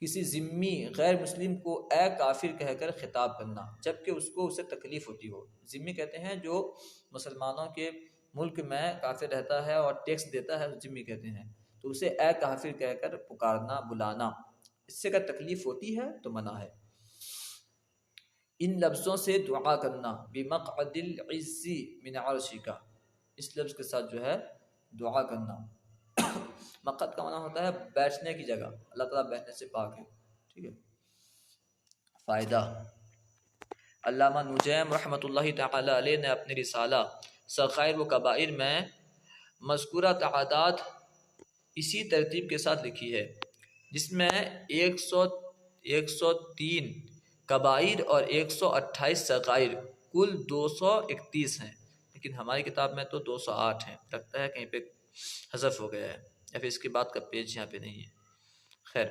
کسی ذمی غیر مسلم کو اے کافر کہہ کر خطاب کرنا جبکہ اسے تکلیف ہوتی ہو. ذمی کہتے ہیں جو مسلمانوں کے ملک میں کافر رہتا ہے اور ٹیکس دیتا ہے، ذمی کہتے ہیں. تو اسے اے کافر کہہ کر پکارنا، بلانا، اس سے اگر تکلیف ہوتی ہے تو منع ہے. ان لفظوں سے دعا کرنا، بمقعد العز من عرشک، اس لفظ کے ساتھ جو ہے دعا کرنا. مقعد کا معنی ہوتا ہے بیٹھنے کی جگہ، اللہ تعالیٰ بیٹھنے سے پاک ہے. ٹھیک ہے. فائدہ: علامہ نجیم رحمۃ اللہ تعالی علیہ نے اپنی رسالہ صغائر و کبائر میں مذکورہ تعداد اسی ترتیب کے ساتھ لکھی ہے، جس میں 103 کبائر اور 128 صغائر، کل 231 ہیں. لیکن ہماری کتاب میں تو 208 ہیں، لگتا ہے کہیں پہ حذف ہو گیا ہے یا پھر اس کے بعد کا پیج یہاں پہ نہیں ہے. خیر،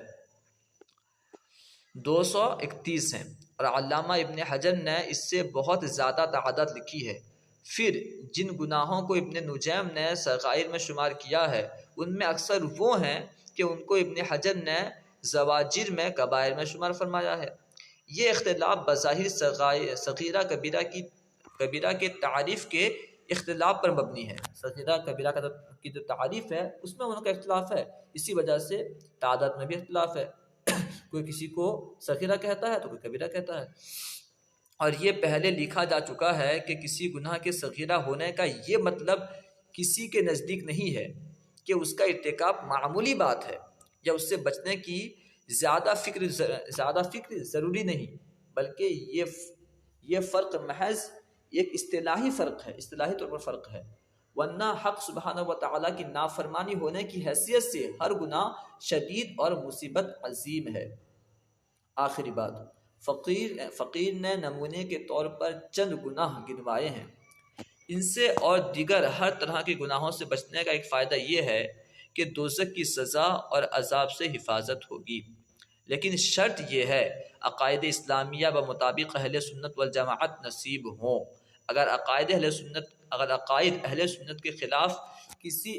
231 ہیں. اور علامہ ابن حجر نے اس سے بہت زیادہ تعداد لکھی ہے. پھر جن گناہوں کو ابن نجیم نے صغائر میں شمار کیا ہے ان میں اکثر وہ ہیں کہ ان کو ابن حجر نے زواجر میں کبائر میں شمار فرمایا ہے. یہ اختلاف بظاہر صغیرہ کبیرہ کے تعریف کے اختلاف پر مبنی ہے۔ صغیرہ کبیرہ کی جو تعریف ہے اس میں ان کا اختلاف ہے، اسی وجہ سے تعداد میں بھی اختلاف ہے۔ کوئی کسی کو صغیرہ کہتا ہے تو کوئی کبیرہ کہتا ہے، اور یہ پہلے لکھا جا چکا ہے کہ کسی گناہ کے صغیرہ ہونے کا یہ مطلب کسی کے نزدیک نہیں ہے کہ اس کا ارتکاب معمولی بات ہے یا اس سے بچنے کی زیادہ فکر ضروری نہیں، بلکہ یہ فرق محض ایک اصطلاحی فرق ہے، اصطلاحی طور پر فرق ہے، ورنہ حق سبحانہ و تعالیٰ کی نافرمانی ہونے کی حیثیت سے ہر گناہ شدید اور مصیبت عظیم ہے۔ آخری بات، فقیر نے نمونے کے طور پر چند گناہ گنوائے ہیں، ان سے اور دیگر ہر طرح کے گناہوں سے بچنے کا ایک فائدہ یہ ہے کہ دوزخ کی سزا اور عذاب سے حفاظت ہوگی، لیکن شرط یہ ہے عقائد اسلامیہ بمطابق اہل سنت والجماعت نصیب ہوں۔ اگر عقائد اہل سنت کے خلاف کسی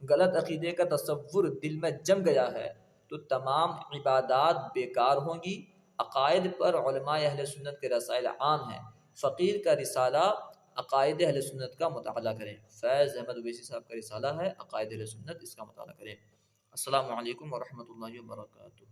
غلط عقیدے کا تصور دل میں جم گیا ہے تو تمام عبادات بیکار ہوں گی۔ عقائد پر علماء اہل سنت کے رسائل عام ہیں، فقیر کا رسالہ عقائد اہل سنت کا مطالعہ کریں۔ فیض احمد اویسی صاحب کا رسالہ ہے عقائد اہل سنت، اس کا مطالعہ کریں۔ السلام علیکم ورحمۃ اللہ وبرکاتہ۔